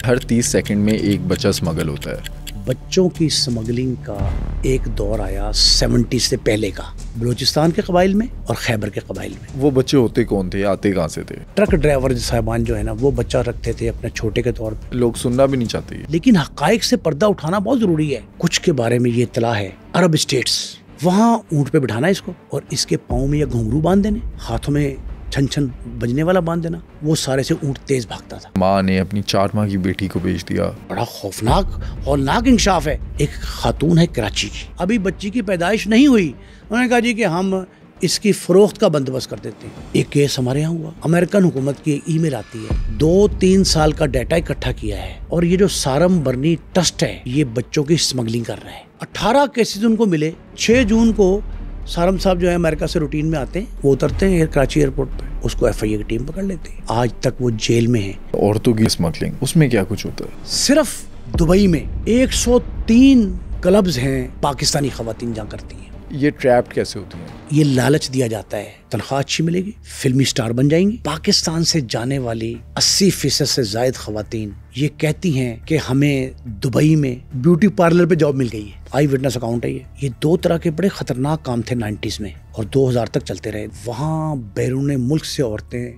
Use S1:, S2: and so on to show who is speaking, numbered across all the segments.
S1: ہر 30 second میں ایک بچہ اسمگل ہوتا ہے۔
S2: بچوں کی اسمگلنگ کا ایک دور آیا 70 سے پہلے کا، بلوچستان کے قبائل میں اور خیبر کے قبائل میں۔
S1: وہ بچے ہوتے کون تھے، آتے کہاں سے تھے؟
S2: ٹرک ڈرائیور صاحبان جو ہے نا، وہ بچہ رکھتے تھے اپنے چھوٹے کے طور پہ۔
S1: لوگ سننا بھی نہیں چاہتے،
S2: لیکن حقائق سے پردہ اٹھانا بہت ضروری ہے۔ کچھ کے بارے میں یہ اطلاع ہے، عرب اسٹیٹس، وہاں اونٹ پہ بٹھانا اس کو اور اس کے پاؤں میں یا گھنگرو باندھ دینے، ہاتھوں میں چھن چھن بجنے والا باندھ دینا، وہ سارے سے اونٹ تیز بھاگتا تھا۔
S1: ماں نے اپنی 4 ماہ کی بیٹی کو بیچ دیا۔
S2: بڑا ہولناک انکشاف ہے۔ ایک خاتون ہے کراچی کی، ابھی بچی کی پیدائش نہیں ہوئی، انہوں نے کہا جی کہ ہم اس کی فروخت کا بندوبست کر دیتے ہیں۔ ایک کیس ہمارے یہاں ہوا، امریکن حکومت کی ای میل آتی ہے، 2-3 سال کا ڈیٹا اکٹھا کیا ہے اور یہ جو سارم برنی ٹرسٹ ہے یہ بچوں کی اسمگلنگ کر رہا ہے۔ 18 کیسز ان کو ملے۔ 6 جون کو سارم صاحب جو ہے امریکہ سے روٹین میں آتے ہیں، وہ اترتے ہیں کراچی ایئرپورٹ پہ، اس کو ایف آئی اے کی ٹیم پکڑ لیتے ہیں۔ آج تک وہ جیل میں ہیں۔
S1: عورتوں کی اسمگلنگ، اس میں کیا کچھ ہوتا ہے؟
S2: صرف دبئی میں 103 کلبز ہیں پاکستانی خواتین جہاں کرتی ہیں۔
S1: یہ ٹریپڈ کیسے ہوتی ہیں؟
S2: یہ لالچ دیا جاتا ہے، تنخواہ اچھی ملے گی، فلمی سٹار بن جائیں گی۔ پاکستان سے جانے والی 80% سے زائد خواتین یہ کہتی ہیں کہ ہمیں دبئی میں بیوٹی پارلر پہ جاب مل گئی ہے۔ آئی وٹنس اکاؤنٹ ہے یہ 2 طرح کے بڑے خطرناک کام تھے 90s میں اور 2000 تک چلتے رہے۔ وہاں بیرون ملک سے عورتیں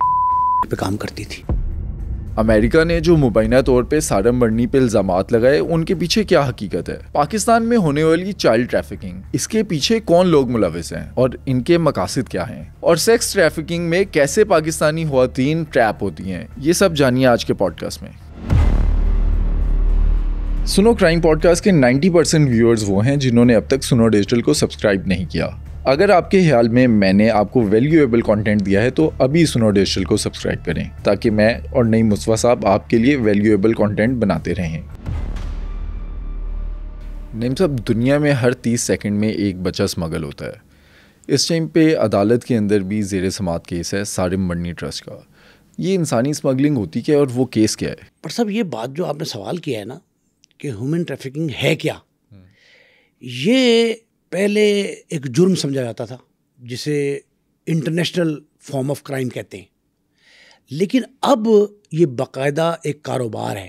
S2: پہ کام کرتی تھی۔
S1: امریکہ نے جو مبینہ طور پہ سارم برنی پہ الزامات لگائے، ان کے پیچھے کیا حقیقت ہے؟ پاکستان میں ہونے والی چائلڈ ٹریفکنگ، اس کے پیچھے کون لوگ ملوث ہیں اور ان کے مقاصد کیا ہیں؟ اور سیکس ٹریفکنگ میں کیسے پاکستانی خواتین ٹریپ ہوتی ہیں؟ یہ سب جانیے آج کے پوڈ کاسٹ میں۔ سنو کرائم پوڈ کاسٹ کے 90% ویورز وہ ہیں جنہوں نے اب تک سنو ڈیجیٹل کو سبسکرائب نہیں کیا۔ اگر آپ کے خیال میں نے آپ کو ویلیویبل کنٹینٹ دیا ہے تو ابھی سنو ڈیجیٹل کو سبسکرائب کریں تاکہ میں اور نئی مصطفیٰ صاحب آپ کے لیے ویلیویبل کنٹینٹ بناتے رہیں۔ نعیم صاحب، دنیا میں ہر 30 سیکنڈ میں ایک بچہ اسمگل ہوتا ہے۔ اس ٹائم پہ عدالت کے اندر بھی زیر سماعت کیس ہے سارم برنی ٹرسٹ کا۔ یہ انسانی اسمگلنگ ہوتی کیا ہے اور وہ کیس کیا ہے؟
S2: پر صاحب یہ بات جو آپ نے سوال کیا ہے نا کہ ہیومن ٹریفکنگ ہے کیا، یہ پہلے ایک جرم سمجھا جاتا تھا جسے انٹرنیشنل فارم آف کرائم کہتے ہیں، لیکن اب یہ باقاعدہ ایک کاروبار ہے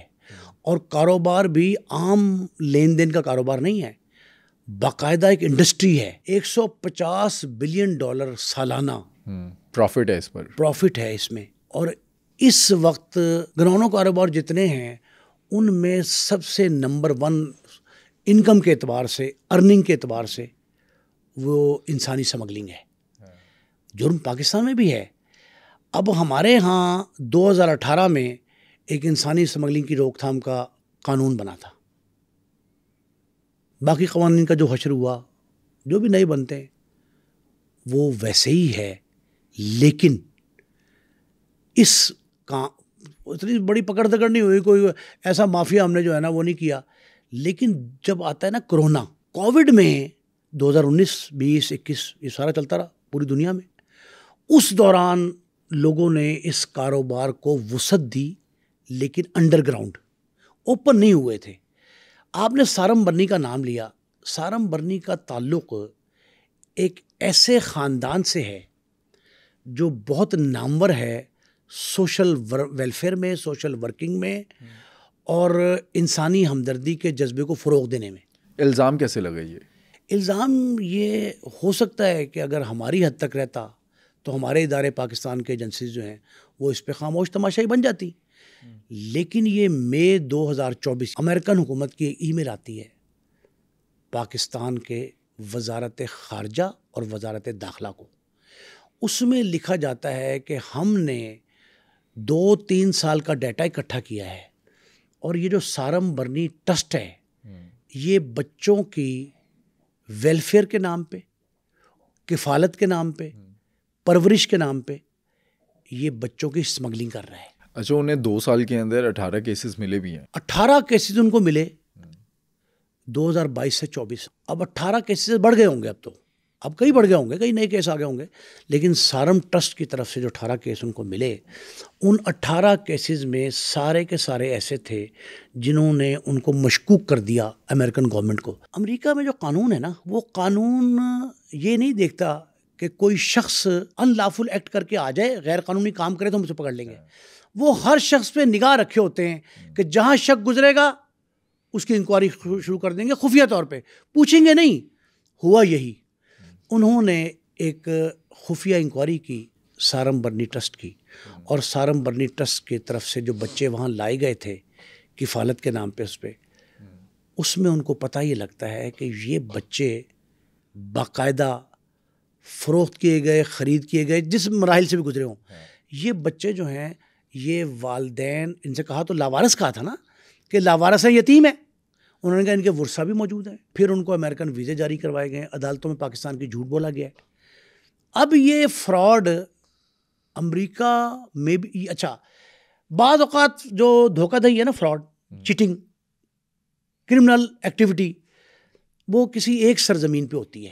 S2: اور کاروبار بھی عام لین دین کا کاروبار نہیں ہے، باقاعدہ ایک انڈسٹری ہے۔ $150 بلین سالانہ پروفٹ ہے اس میں، اور اس وقت گھریلو کاروبار جتنے ہیں ان میں سب سے نمبر 1 انکم کے اعتبار سے، ارننگ کے اعتبار سے وہ انسانی اسمگلنگ ہے۔ جرم پاکستان میں بھی ہے۔ اب ہمارے ہاں 2018 میں ایک انسانی اسمگلنگ کی روک تھام کا قانون بنا تھا۔ باقی قوانین کا جو حشر ہوا، جو بھی نئے بنتے ہیں وہ ویسے ہی ہے، لیکن اس کا اتنی بڑی پکڑ دکڑ نہیں ہوئی، کوئی ایسا مافیا ہم نے جو ہے نا وہ نہیں کیا۔ لیکن جب آتا ہے نا کرونا، کووڈ میں 2019، 20، 21 یہ سارا چلتا رہا پوری دنیا میں، اس دوران لوگوں نے اس کاروبار کو وسعت دی، لیکن انڈر گراؤنڈ، اوپن نہیں ہوئے تھے۔ آپ نے سارم برنی کا نام لیا، سارم برنی کا تعلق ایک ایسے خاندان سے ہے جو بہت نامور ہے سوشل ویلفیئر میں، سوشل ورکنگ میں اور انسانی ہمدردی کے جذبے کو فروغ دینے میں۔
S1: الزام کیسے لگا؟ یہ
S2: الزام یہ ہو سکتا ہے کہ اگر ہماری حد تک رہتا تو ہمارے ادارے پاکستان کے ایجنسیز جو ہیں وہ اس پہ خاموش تماشائی بن جاتی، لیکن یہ مئی 2024 امریکن حکومت کی ای میل آتی ہے پاکستان کے وزارت خارجہ اور وزارت داخلہ کو۔ اس میں لکھا جاتا ہے کہ ہم نے 2-3 سال کا ڈیٹا اکٹھا کیا ہے اور یہ جو سارم برنی ٹرسٹ ہے یہ بچوں کی ویلفیئر کے نام پہ، کفالت کے نام پہ، پرورش کے نام پہ یہ بچوں کی اسمگلنگ کر رہا ہے۔
S1: اچھا، انہیں 2 سال کے اندر 18 کیسز ملے بھی ہیں؟
S2: 18 کیسز ان کو ملے 2022 سے 24۔ اب 18 کیسز بڑھ گئے ہوں گے، اب کئی بڑھ گئے ہوں گے، کئی نئے کیس آ گئے ہوں گے، لیکن سارم ٹرسٹ کی طرف سے جو 18 کیس ان کو ملے، ان 18 کیسز میں سارے کے سارے ایسے تھے جنہوں نے ان کو مشکوک کر دیا امریکن گورنمنٹ کو۔ امریکہ میں جو قانون ہے نا، وہ قانون یہ نہیں دیکھتا کہ کوئی شخص ان لافل ایکٹ کر کے آ جائے، غیر قانونی کام کرے تو ہم اسے پکڑ لیں گے۔ وہ ہر شخص پہ نگاہ رکھے ہوتے ہیں کہ جہاں شک گزرے گا اس کی انکوائری شروع کر دیں گے خفیہ طور پہ, پوچھیں گے نہیں. ہوا یہی, انہوں نے ایک خفیہ انکوائری کی سارم برنی ٹرسٹ کی, اور سارم برنی ٹرسٹ کی طرف سے جو بچے وہاں لائے گئے تھے کفالت کے نام پہ اس میں ان کو پتہ یہ لگتا ہے کہ یہ بچے باقاعدہ فروخت کیے گئے, خرید کیے گئے, جس مراحل سے بھی گزرے ہوں. یہ بچے جو ہیں یہ والدین, ان سے کہا تو لاوارث کہا تھا نا کہ لاوارث ہے, یتیم ہے. انہوں نے کہا ان کے ورثہ بھی موجود ہیں. پھر ان کو امریکن ویزے جاری کروائے گئے, عدالتوں میں پاکستان کی جھوٹ بولا گیا ہے. اب یہ فراڈ امریکہ میں بھی, اچھا بعض اوقات جو دھوکہ دہی ہے نا, فراڈ, چیٹنگ, کرمنل ایکٹیویٹی, وہ کسی ایک سرزمین پہ ہوتی ہے.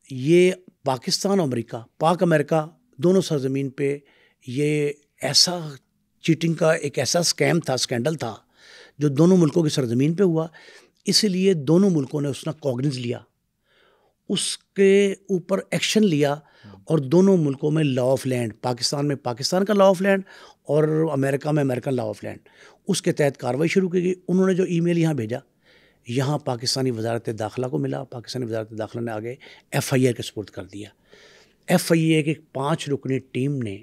S2: یہ پاکستان اور امریکہ, پاک امریکہ دونوں سرزمین پہ یہ ایسا چیٹنگ کا ایک ایسا اسکیم تھا, اسکینڈل تھا جو دونوں ملکوں کی سرزمین پہ ہوا. اس لیے دونوں ملکوں نے اس کا کوگنز لیا, اس کے اوپر ایکشن لیا, اور دونوں ملکوں میں لا آف لینڈ, پاکستان میں پاکستان کا لا آف لینڈ اور امریکہ میں امریکن لا آف لینڈ, اس کے تحت کارروائی شروع کی گئی. انہوں نے جو ای میل یہاں بھیجا, یہاں پاکستانی وزارت داخلہ کو ملا, پاکستانی وزارت داخلہ نے آگے ایف آئی آر کے سپورٹ کر دیا. ایف آئی آر کی 5 رکنی ٹیم نے,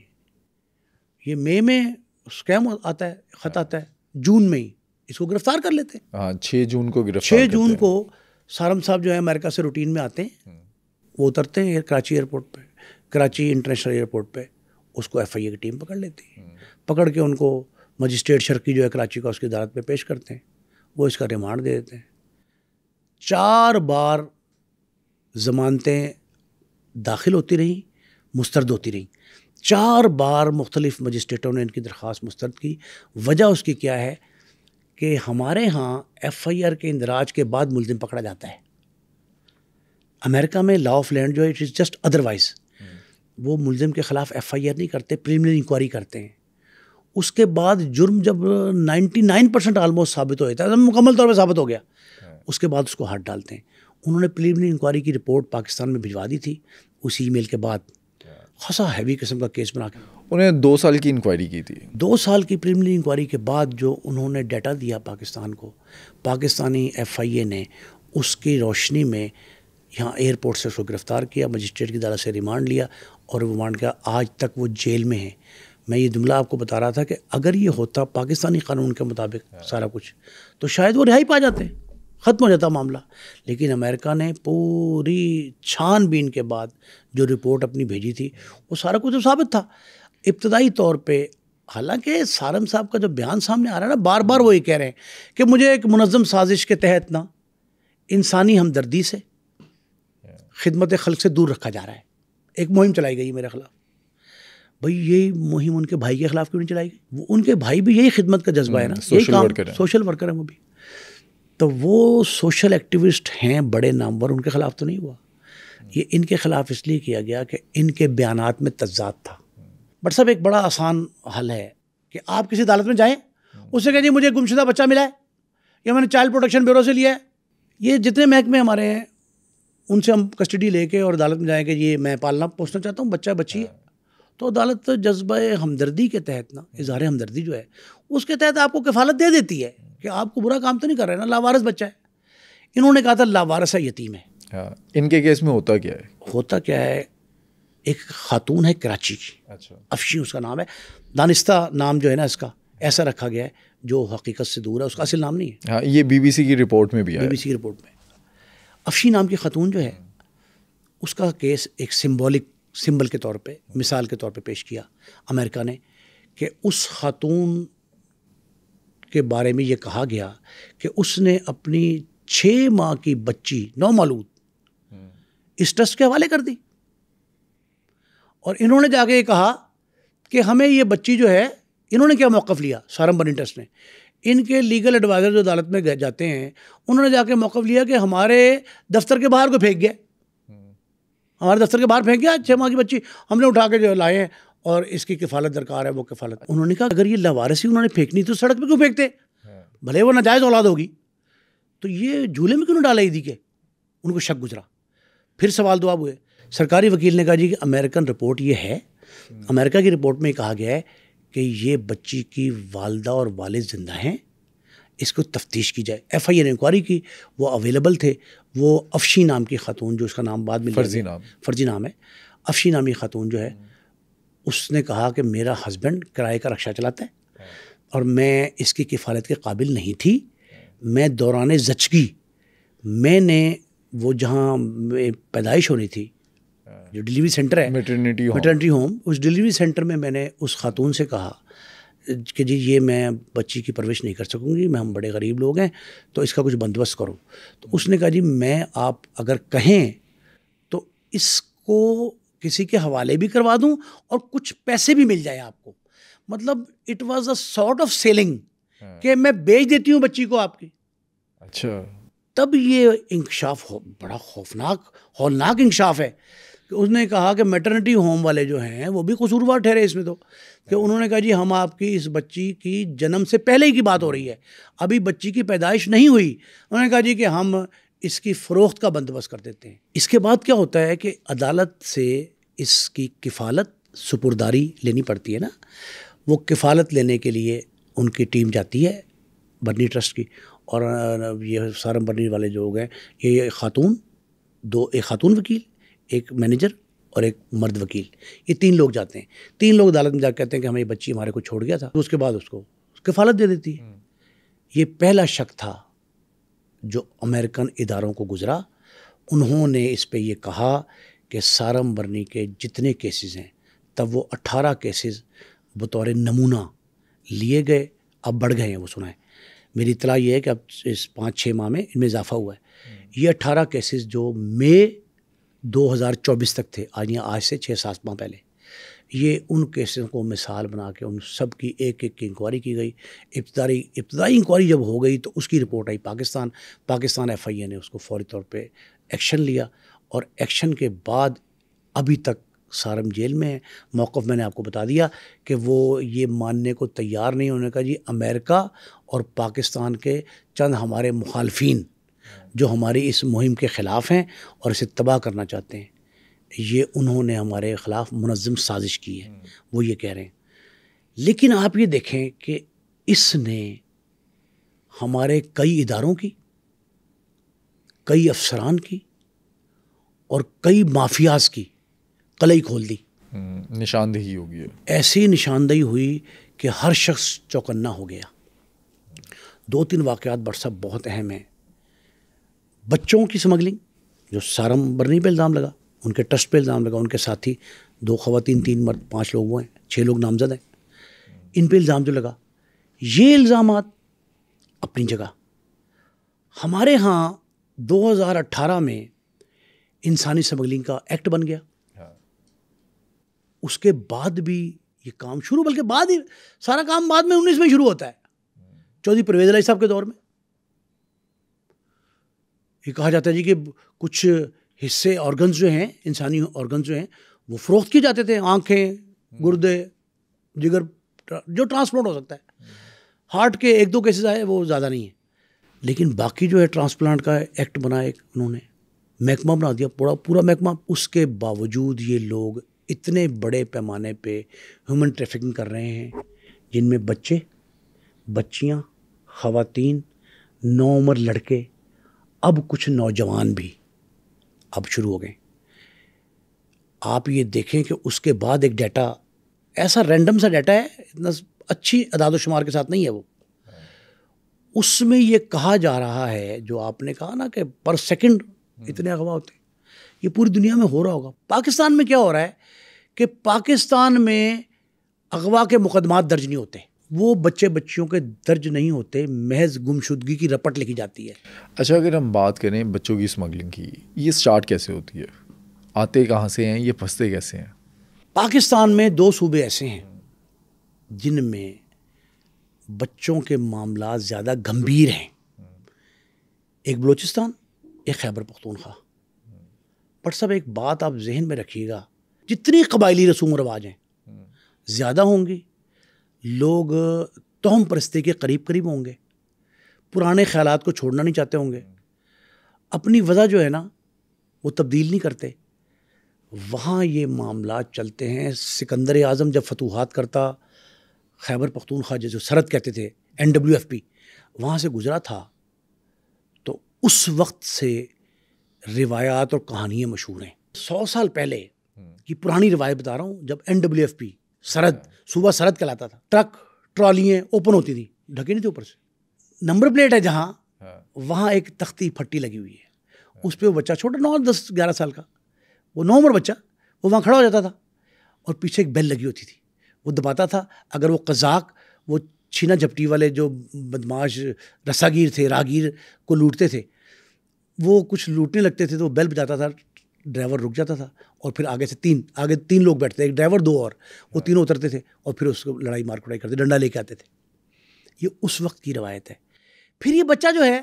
S2: یہ مئی میں اسکیم آتا ہے, خط آتا ہے, جون میں ہی اس کو گرفتار کر لیتے ہیں.
S1: 6 جون کو گرفتار
S2: 6 جون کو سارم صاحب جو ہے امریکہ سے روٹین میں آتے ہیں, وہ اترتے ہیں کراچی ایئرپورٹ پہ, کراچی انٹرنیشنل ایئرپورٹ پہ, اس کو ایف آئی اے کی ٹیم پکڑ لیتی ہے. پکڑ کے ان کو مجسٹریٹ شرقی جو ہے کراچی کا, اس کی عدالت میں پیش کرتے ہیں. وہ اس کا ریمانڈ دے دیتے ہیں. 4 بار ضمانتیں داخل ہوتی رہیں, مسترد ہوتی رہیں. 4 بار مختلف مجسٹریٹوں نے ان کی درخواست مسترد کی. وجہ اس کی کیا ہے کہ ہمارے ہاں ایف آئی آر کے اندراج کے بعد ملزم پکڑا جاتا ہے. امریکہ میں لا آف لینڈ جو ہے اٹ از جسٹ ادروائز, وہ ملزم کے خلاف ایف آئی آر نہیں کرتے, پریلیمنری انکوائری کرتے ہیں. اس کے بعد جرم جب 99% آلموسٹ ثابت ہو جاتا ہے, مکمل طور پہ ثابت ہو گیا, اس کے بعد اس کو ہاتھ ڈالتے ہیں. انہوں نے پریلیمنری انکوائری کی رپورٹ پاکستان میں بھجوا دی تھی اسی ای میل کے بعد. خاصا ہیوی قسم کا کیس بنا کے
S1: انہیں 2 سال کی انکوائری کی تھی.
S2: 2 سال کی پریلیمنری انکوائری کے بعد جو انہوں نے ڈیٹا دیا پاکستان کو, پاکستانی ایف آئی اے نے اس کی روشنی میں یہاں ایئرپورٹ سے اس کو گرفتار کیا, مجسٹریٹ کی عدالت سے ریمانڈ لیا, اور ریمانڈ کیا, آج تک وہ جیل میں ہیں. میں یہ جملہ آپ کو بتا رہا تھا کہ اگر یہ ہوتا پاکستانی قانون کے مطابق سارا کچھ, تو شاید وہ رہائی پا جاتے, ختم ہو جاتا معاملہ. لیکن امریکہ نے پوری چھان بین کے بعد جو رپورٹ اپنی بھیجی تھی, وہ سارا کچھ ثابت تھا. ابتدائی طور پہ حالانکہ سارم صاحب کا جو بیان سامنے آ رہا ہے نا, بار بار وہ یہ کہہ رہے ہیں کہ مجھے ایک منظم سازش کے تحت نا انسانی ہمدردی سے خدمت خلق سے دور رکھا جا رہا ہے. ایک مہم چلائی گئی میرے خلاف. بھئی یہ مہم ان کے بھائی کے خلاف کیوں نہیں چلائی گئی؟ وہ ان کے بھائی بھی یہی خدمت کا جذبہ ہے نا, یہی کام, سوشل ورکر ہیں وہ بھی. تو وہ سوشل ایکٹیوسٹ ہیں بڑے نامور, ان کے خلاف تو نہیں ہوا. یہ ان کے خلاف اس لیے کیا گیا کہ ان کے بیانات میں تضاد تھا. بٹ صاحب ایک بڑا آسان حل ہے کہ آپ کسی عدالت میں جائیں, اس سے کہیں جی مجھے گمشدہ بچہ ملا ہے, یا میں نے چائلڈ پروٹیکشن بیورو سے لیا ہے. یہ جتنے محکمے ہمارے ہیں ان سے ہم کسٹڈی لے کے اور عدالت میں جائیں کہ یہ میں پالنا پوسنا چاہتا ہوں, بچہ بچی ہے, تو عدالت جذبہ ہمدردی کے تحت نا, اظہار ہمدردی جو ہے اس کے تحت آپ کو کفالت دے دیتی ہے کہ آپ کو برا کام تو نہیں کر رہے نا, لاوارث بچہ ہے. انہوں نے کہا تھا لاوارث ہے, یتیم ہے.
S1: ان کے کیس میں ہوتا کیا ہے؟
S2: ہوتا کیا ہے, ایک خاتون ہے کراچی کی, افشین اس کا نام ہے, دانستہ نام جو ہے نا اس کا ایسا رکھا گیا ہے جو حقیقت سے دور ہے, اس کا اصل نام نہیں ہے.
S1: یہ بی بی سی کی رپورٹ میں بھی ہے,
S2: بی بی سی کی رپورٹ میں افشین نام کی خاتون جو ہے, اس کا کیس ایک سمبل کے طور پہ, مثال کے طور پہ پیش کیا امریکہ نے, کہ اس خاتون کے بارے میں یہ کہا گیا کہ اس نے اپنی 6 ماہ کی بچی نومولود اس ٹرسٹ کے حوالے کر دی. اور انہوں نے جا کے یہ کہا کہ ہمیں یہ بچی جو ہے, انہوں نے کیا موقف لیا, سارم برنی ٹرسٹ نے, ان کے لیگل ایڈوائزر جو عدالت میں جاتے ہیں, انہوں نے جا کے موقف لیا کہ ہمارے دفتر کے باہر کو پھینک گیا, ہمارے دفتر کے باہر پھینک گیا 6 ماہ کی بچی, ہم نے اٹھا کے جو لائے ہیں اور اس کی کفالت درکار ہے, وہ کفالت. انہوں نے کہا اگر یہ لاوارثی انہوں نے پھینکنی تو سڑک پہ کیوں پھینکتے, بھلے وہ ناجائز اولاد ہوگی, تو یہ جھولے میں کیوں ڈالا عیدی کے. ان کو شک گزرا, پھر سوال جواب ہوئے. سرکاری وکیل نے کہا جی کہ امریکن رپورٹ یہ ہے, امریکہ کی رپورٹ میں کہا گیا ہے کہ یہ بچی کی والدہ اور والد زندہ ہیں، اس کو تفتیش کی جائے۔ ایف آئی اے نے انکوائری کی، وہ اویلیبل تھے۔ وہ افشی نام کی خاتون، جو اس کا نام بعد میں فرضی نام ہے، افشی نامی خاتون جو ہے، اس نے کہا کہ میرا ہسبینڈ کرائے کا رکشہ چلاتا ہے اور میں اس کی کفالت کے قابل نہیں تھی۔ میں دوران زچگی میں نے وہ جہاں پیدائش ہونی تھی، جو ڈلیوری سینٹر ہے، میٹرنٹی ہوم، اس ڈلیوری سینٹر میں نے اس خاتون سے کہا کہ جی یہ میں بچی کی پرورش نہیں کر سکوں گی، ہم بڑے غریب لوگ ہیں، تو اس کا کچھ بندوبست کرو۔ تو اس نے کہا جی میں آپ اگر کہیں تو اس کو کسی کے حوالے بھی کروا دوں اور کچھ پیسے بھی مل جائے آپ کو۔ مطلب it was a sort of selling کہ میں بیچ دیتی ہوں بچی کو آپ کی۔
S1: اچھا،
S2: تب یہ انکشاف بڑا خوفناک ہولناک انکشاف ہے کہ اس نے کہا کہ میٹرنٹی ہوم والے جو ہیں وہ بھی قصوروار ٹھہرے اس میں، تو کہ انہوں نے کہا جی ہم آپ کی اس بچی کی جنم سے پہلے ہی کی بات ہو رہی ہے، ابھی بچی کی پیدائش نہیں ہوئی، انہوں نے کہا جی کہ ہم اس کی فروخت کا بندوبست کر دیتے ہیں۔ اس کے بعد کیا ہوتا ہے کہ عدالت سے اس کی کفالت سپرداری لینی پڑتی ہے نا، وہ کفالت لینے کے لیے ان کی ٹیم جاتی ہے برنی ٹرسٹ کی، اور یہ سارم برنی والے جو لوگ ہیں، یہ خاتون ایک خاتون وکیل، ایک مینیجر اور ایک مرد وکیل، یہ 3 لوگ جاتے ہیں۔ 3 لوگ عدالت میں جا کے کہتے ہیں کہ ہمیں یہ بچی ہمارے کو چھوڑ گیا تھا، اس کے بعد اس کو کفالت دے دیتی ہے۔ یہ پہلا شک تھا جو امریکن اداروں کو گزرا۔ انہوں نے اس پہ یہ کہا کہ سارم برنی کے جتنے کیسز ہیں، تب وہ 18 کیسز بطور نمونہ لیے گئے، اب بڑھ گئے ہیں، وہ سنائیں۔ میری اطلاع یہ ہے کہ اب اس 5-6 ماہ میں ان میں اضافہ ہوا ہے۔ یہ 18 کیسز جو مئی 2024 تک تھے، آج سے 6-7 ماہ پہلے، یہ ان کیسوں کو مثال بنا کے ان سب کی ایک کی انکوائری کی گئی۔ ابتدائی انکوائری جب ہو گئی تو اس کی رپورٹ آئی پاکستان ایف آئی اے نے اس کو فوری طور پہ ایکشن لیا، اور ایکشن کے بعد ابھی تک سارم جیل میں ہے۔ موقف میں نے آپ کو بتا دیا کہ وہ یہ ماننے کو تیار نہیں ہونے کا جی امریکہ اور پاکستان کے چند ہمارے مخالفین جو ہماری اس مہم کے خلاف ہیں اور اسے تباہ کرنا چاہتے ہیں، یہ انہوں نے ہمارے خلاف منظم سازش کی ہے، وہ یہ کہہ رہے ہیں۔ لیکن آپ یہ دیکھیں کہ اس نے ہمارے کئی اداروں کی، کئی افسران کی اور کئی مافیاز کی قلعی کھول دی۔
S1: نشاندہی ہوگی،
S2: ایسی نشاندہی ہوئی کہ ہر شخص چوکنا ہو گیا۔ 2-3 واقعات بڑھ صاحب بہت اہم ہیں۔ بچوں کی سمگلنگ جو سارم برنی پہ الزام لگا، ان کے ٹرسٹ پہ الزام لگا، ان کے ساتھی 2 خواتین 3 مرد 5 لوگ وہ ہیں، 6 لوگ نامزد ہیں، ان پہ الزام جو لگا، یہ الزامات اپنی جگہ۔ ہمارے ہاں 2018 میں انسانی سمگلنگ کا ایکٹ بن گیا، اس کے بعد بھی یہ کام شروع، بلکہ بعد ہی سارا کام بعد میں 19 میں شروع ہوتا ہے، چودھری پرویز الہی صاحب کے دور میں۔ یہ کہا جاتا ہے جی کہ کچھ حصے آرگنز جو ہیں، انسانی آرگنز جو ہیں، وہ فروخت کیے جاتے تھے، آنکھیں، گردے، جگر، جو ٹرانسپلانٹ ہو سکتا ہے۔ ہارٹ کے 1-2 کیسز آئے، وہ زیادہ نہیں ہیں، لیکن باقی جو ہے ٹرانسپلانٹ کا ایکٹ بنا، ایک انہوں نے محکمہ بنا دیا، پورا محکمہ۔ اس کے باوجود یہ لوگ اتنے بڑے پیمانے پہ ہیومن ٹریفکنگ کر رہے ہیں، جن میں بچے، بچیاں، خواتین، نوعمر لڑکے، اب کچھ نوجوان بھی اب شروع ہو گئے۔ آپ یہ دیکھیں کہ اس کے بعد ایک ڈیٹا، ایسا رینڈم سا ڈیٹا ہے، اتنا اچھی اعداد و شمار کے ساتھ نہیں ہے وہ، اس میں یہ کہا جا رہا ہے، جو آپ نے کہا نا کہ پر سیکنڈ اتنے اغوا ہوتے ہیں، یہ پوری دنیا میں ہو رہا ہوگا۔ پاکستان میں کیا ہو رہا ہے کہ پاکستان میں اغوا کے مقدمات درج نہیں ہوتے، وہ بچے بچیوں کے درج نہیں ہوتے، محض گمشدگی کی رپٹ لکھی جاتی ہے۔
S1: اچھا، اگر ہم بات کریں بچوں کی اسمگلنگ کی، یہ سٹارٹ کیسے ہوتی ہے؟ آتے کہاں سے ہیں، یہ پھنستے کیسے ہیں؟
S2: پاکستان میں 2 صوبے ایسے ہیں جن میں بچوں کے معاملات زیادہ گمبھیر ہیں، ایک بلوچستان، ایک خیبر پختونخوا۔ پر سب ایک بات آپ ذہن میں رکھیے گا، جتنی قبائلی رسوم و رواج ہیں زیادہ ہوں گی، لوگ توہم پرستی کے قریب ہوں گے، پرانے خیالات کو چھوڑنا نہیں چاہتے ہوں گے، اپنی وضع جو ہے نا وہ تبدیل نہیں کرتے، وہاں یہ معاملات چلتے ہیں۔ سکندر اعظم جب فتوحات کرتا خیبر پختونخوا جو سرحد کہتے تھے NWFP وہاں سے گزرا تھا، تو اس وقت سے روایات اور کہانیاں مشہور ہیں. 100 سال پہلے کی پرانی روایت بتا رہا ہوں، جب NWFP سرحد صوبہ سرحد کہلاتا تھا، ٹرک ٹرالیاں اوپن ہوتی تھیں، ڈھکے نہیں تھے اوپر سے، نمبر پلیٹ ہے جہاں وہاں ایک تختی پھٹی لگی ہوئی ہے، اس پہ وہ بچہ چھوٹا 9-10-11 سال کا، وہ نوعمر بچہ، وہ وہاں کھڑا ہو جاتا تھا اور پیچھے ایک بیل لگی ہوتی تھی، وہ دباتا تھا. اگر وہ قزاق، وہ چھینا جھپٹی والے جو بدماش رساگیر تھے، راگیر کو لوٹتے تھے، وہ کچھ لوٹنے لگتے تھے تو وہ بیل بجاتا تھا، ڈرائیور رک جاتا تھا اور پھر آگے سے تین لوگ بیٹھتے، ایک ڈرائیور 2 اور وہ تینوں اترتے تھے اور پھر اس کو لڑائی مار کڑائی کرتے، ڈنڈا لے کے آتے تھے. یہ اس وقت کی روایت ہے. پھر یہ بچہ جو ہے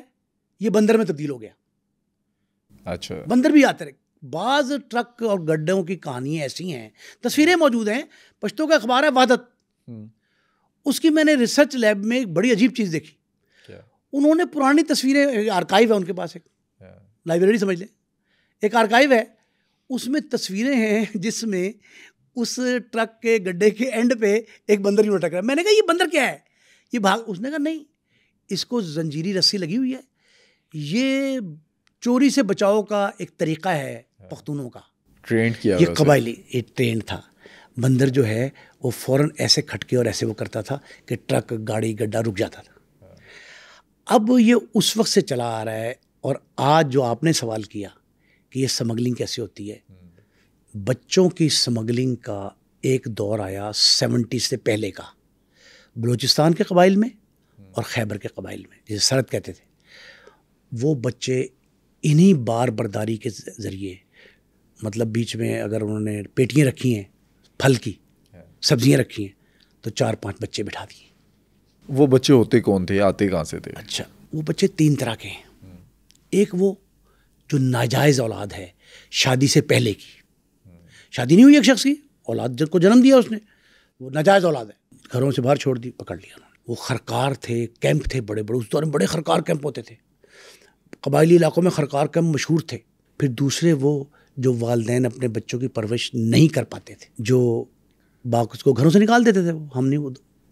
S2: یہ بندر میں تبدیل ہو گیا.
S1: اچھا،
S2: بندر بھی آتے رہے. بعض ٹرک اور گڈھوں کی کہانیاں ایسی ہیں، تصویریں موجود ہیں. پشتوں کا اخبار ہے وحدت، اس کی میں نے ریسرچ لیب میں ایک بڑی عجیب چیز دیکھی. انہوں نے پرانی تصویریں، آرکائیو ہے ان کے پاس، ایک لائبریری سمجھ لیں، ایک آرکائیو ہے، اس میں تصویریں ہیں جس میں اس ٹرک کے گڈھے کے اینڈ پہ ایک بندر یوں لٹک رہا ہے. میں نے کہا یہ بندر کیا ہے، یہ بھاگ. اس نے کہا نہیں، اس کو زنجیری رسی لگی ہوئی ہے، یہ چوری سے بچاؤ کا ایک طریقہ ہے پختونوں کا،
S1: ٹرینڈ کیا،
S2: یہ قبائلی ایک ٹرینڈ تھا. بندر جو ہے وہ فوراً ایسے کھٹکے اور ایسے وہ کرتا تھا کہ ٹرک گاڑی گڈھا رک جاتا تھا. اب یہ اس وقت سے چلا آ رہا ہے. اور آج جو آپ نے سوال کیا کہ یہ سمگلنگ کیسے ہوتی ہے، بچوں کی سمگلنگ کا ایک دور آیا 70 سے پہلے کا، بلوچستان کے قبائل میں اور خیبر کے قبائل میں، جسے سرحد کہتے تھے. وہ بچے انہی بار برداری کے ذریعے، مطلب بیچ میں اگر انہوں نے پیٹیاں رکھی ہیں پھل کی، سبزیاں رکھی ہیں، تو 4-5 بچے بٹھا دیے.
S1: وہ بچے ہوتے کون تھے، آتے کہاں سے تھے؟
S2: اچھا، وہ بچے 3 طرح کے ہیں. ایک وہ جو ناجائز اولاد ہے، شادی سے پہلے کی، شادی نہیں ہوئی ایک شخص کی، اولاد جب کو جنم دیا اس نے، وہ ناجائز اولاد ہے، گھروں سے باہر چھوڑ دی، پکڑ لیا انہوں نے. وہ خرکار تھے، کیمپ تھے بڑے بڑے، اس دور میں بڑے خرکار کیمپ ہوتے تھے، قبائلی علاقوں میں خرکار کیمپ مشہور تھے. پھر دوسرے وہ جو والدین اپنے بچوں کی پرورش نہیں کر پاتے تھے، جو باغ کو گھروں سے نکال دیتے تھے. ہم نہیں،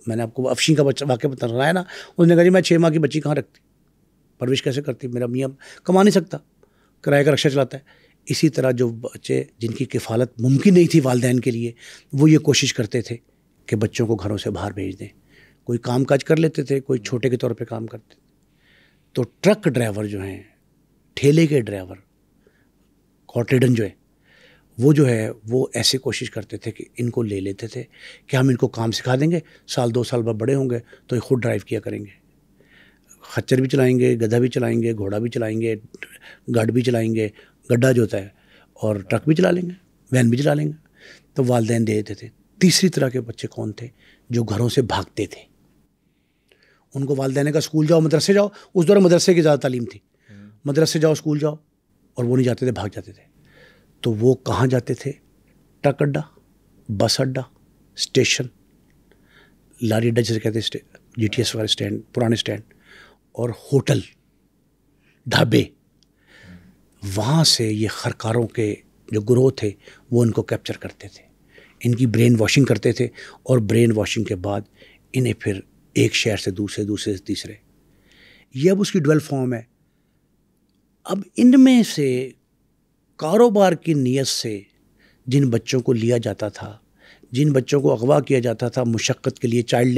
S2: میں نے آپ کو افشین کا بچہ واقعہ بتا رہا ہے نا، اس نے کہا جی میں 6 ماہ کی بچی کہاں رکھتی، پرورش کیسے کرتی، میرا میاں کما نہیں سکتا، کرایہ کا رکشہ چلاتا ہے. اسی طرح جو بچے جن کی کفالت ممکن نہیں تھی والدین کے لیے، وہ یہ کوشش کرتے تھے کہ بچوں کو گھروں سے باہر بھیج دیں. کوئی کام کاج کر لیتے تھے، کوئی چھوٹے کے طور پہ کام کرتے تھے. تو ٹرک ڈرائیور جو ہیں، ٹھیلے کے ڈرائیور، کارٹیڈن جو ہے وہ ایسے کوشش کرتے تھے کہ ان کو لے لیتے تھے کہ ہم ان کو کام سکھا دیں گے، 1-2 سال بعد بڑے ہوں گے تو یہ خود ڈرائیو کیا کریں گے، خچر بھی چلائیں گے، گدھا بھی چلائیں گے، گھوڑا بھی چلائیں گے، گاڑ بھی چلائیں گے، گڈھا جو ہوتا ہے، اور ٹرک بھی چلا لیں گے، وین بھی چلا لیں گے. تو والدین دے دیتے تھے. تیسری طرح کے بچے کون تھے؟ جو گھروں سے بھاگتے تھے. ان کو والدین کا اسکول جاؤ، مدرسے جاؤ، اس دور مدرسے کی زیادہ تعلیم تھی، مدرسے جاؤ، اسکول جاؤ، اور وہ نہیں جاتے تھے، بھاگ جاتے تھے. تو وہ کہاں جاتے تھے؟ ٹرک اڈا، بس اڈا، اسٹیشن، لاری اڈا جسے کہتے ہیں، GTS والے اسٹینڈ، پرانے اسٹینڈ، اور ہوٹل، ڈھابے. وہاں سے یہ خرکاروں کے جو گروہ تھے وہ ان کو کیپچر کرتے تھے، ان کی برین واشنگ کرتے تھے، اور برین واشنگ کے بعد انہیں پھر ایک شہر سے دوسرے، دوسرے سے تیسرے. یہ اب اس کی ڈویل فارم ہے. اب ان میں سے کاروبار کی نیت سے جن بچوں کو لیا جاتا تھا، جن بچوں کو اغوا کیا جاتا تھا مشقت کے لیے، چائلڈ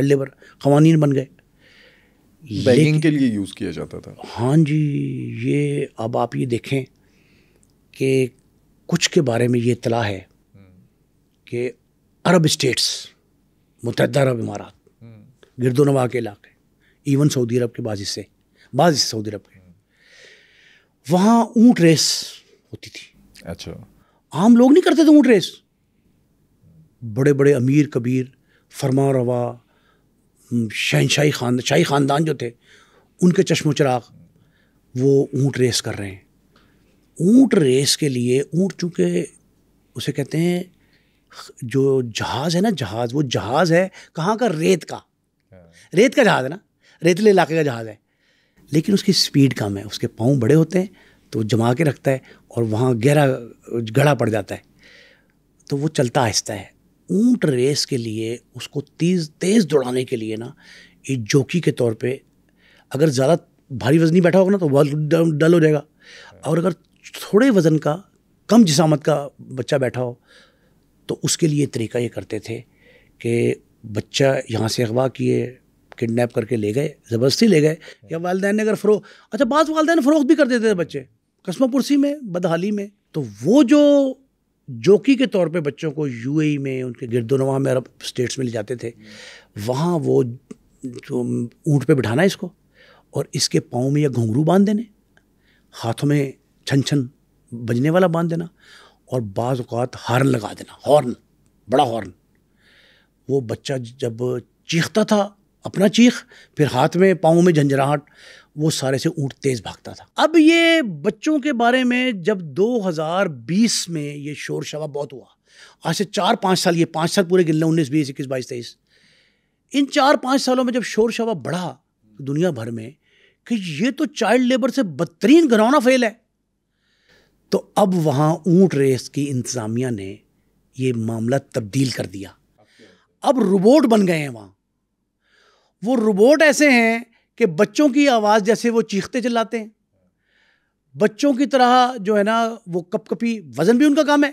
S2: لیبر قوانین بن گئے،
S1: بیگنگ کے لیے یوز کیا جاتا تھا.
S2: ہاں جی. یہ اب آپ یہ دیکھیں کہ کچھ کے بارے میں یہ اطلاع ہے کہ عرب اسٹیٹس، متحدہ عرب امارات، گرد و نواح کے علاقے، ایون سعودی عرب کے بعض حصے سعودی عرب کے، وہاں اونٹ ریس ہوتی تھی.
S1: اچھا.
S2: عام لوگ نہیں کرتے تھے اونٹ ریس، بڑے بڑے امیر کبیر، فرما روا، شاہی خاندان جو تھے، ان کے چشم و چراغ وہ اونٹ ریس کر رہے ہیں. اونٹ ریس کے لیے، اونٹ چونکہ اسے کہتے ہیں، جو جہاز ہے نا، وہ جہاز ہے کہاں کا؟ ریت کا جہاز ہے نا، ریتلے علاقے کا جہاز ہے، لیکن اس کی سپیڈ کم ہے، اس کے پاؤں بڑے ہوتے ہیں تو جما کے رکھتا ہے، اور وہاں گہرا گڑھا پڑ جاتا ہے تو وہ چلتا آہستہ ہے. اونٹ ریس کے لیے اس کو تیز دوڑانے کے لیے نا ایک جوکی کے طور پہ اگر زیادہ بھاری وزنی بیٹھا ہوگا نا تو بہت ڈل ہو جائے گا، اور اگر تھوڑے وزن کا کم جسامت کا بچہ بیٹھا ہو تو اس کے لیے طریقہ یہ کرتے تھے کہ بچہ یہاں سے اغوا کیے، کڈنیپ کر کے لے گئے، زبردستی لے گئے، یا والدین نے اگر اچھا بعض والدین فروخت بھی کر دیتے تھے بچے قسمہ پرسی میں، بدحالی میں. تو وہ جو جوکی کے طور پہ بچوں کو یو اے ای میں ان کے گرد و نواح میں عرب اسٹیٹس میں لے جاتے تھے، وہاں وہ جو اونٹ پہ بٹھانا اس کو، اور اس کے پاؤں میں یا گھنگرو باندھ دینے، ہاتھوں میں چھن چھن بجنے والا باندھ دینا، اور بعض اوقات ہارن لگا دینا، ہارن، بڑا ہارن. وہ بچہ جب چیختا تھا اپنا چیخ، پھر ہاتھ میں پاؤں میں جھنجھراہٹ، وہ سارے سے اونٹ تیز بھاگتا تھا. اب یہ بچوں کے بارے میں جب 2020 میں یہ شور شبہ بہت ہوا، آج سے 4-5 سال، یہ 5 سال پورے گن لیں، 19 20 21 22 23، ان 4-5 سالوں میں جب شور شبہ بڑھا دنیا بھر میں کہ یہ تو چائلڈ لیبر سے بدترین گھناؤنا فعل ہے، تو اب وہاں اونٹ ریس کی انتظامیہ نے یہ معاملہ تبدیل کر دیا. اب روبوٹ بن گئے ہیں وہاں. وہ روبوٹ ایسے ہیں کہ بچوں کی آواز جیسے وہ چیختے چلاتے ہیں، بچوں کی طرح جو ہے نا وہ کپ کپی، وزن بھی ان کا کم ہے،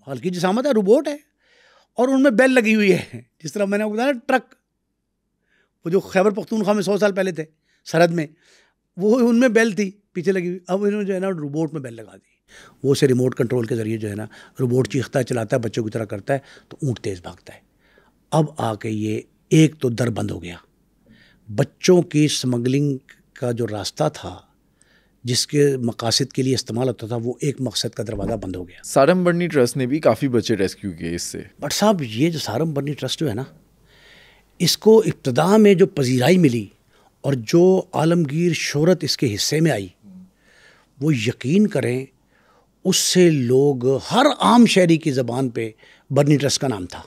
S2: ہلکی جسامت ہے، روبوٹ ہے، اور ان میں بیل لگی ہوئی ہے. جس طرح میں نے بتایا ٹرک، وہ جو خیبر پختونخوا میں 100 سال پہلے تھے سرحد میں، وہ ان میں بیل تھی پیچھے لگی ہوئی، اب انہوں نے جو ہے نا روبوٹ میں بیل لگا دی. وہ اسے ریموٹ کنٹرول کے ذریعے جو ہے نا روبوٹ چیختا ہے، چلاتا ہے، بچوں کی طرح کرتا ہے، تو اونٹ تیز بھاگتا ہے. اب آ کے یہ ایک تو در بند ہو گیا، بچوں کی سمگلنگ کا جو راستہ تھا جس کے مقاصد کے لیے استعمال ہوتا تھا، وہ ایک مقصد کا دروازہ بند ہو گیا.
S1: سارم برنی ٹرسٹ نے بھی کافی بچے ریسکیو کیے اس سے.
S2: بٹ صاحب یہ جو سارم برنی ٹرسٹ جو ہے نا، اس کو ابتدا میں جو پذیرائی ملی اور جو عالمگیر شہرت اس کے حصے میں آئی، وہ یقین کریں اس سے لوگ، ہر عام شہری کی زبان پہ برنی ٹرسٹ کا نام تھا.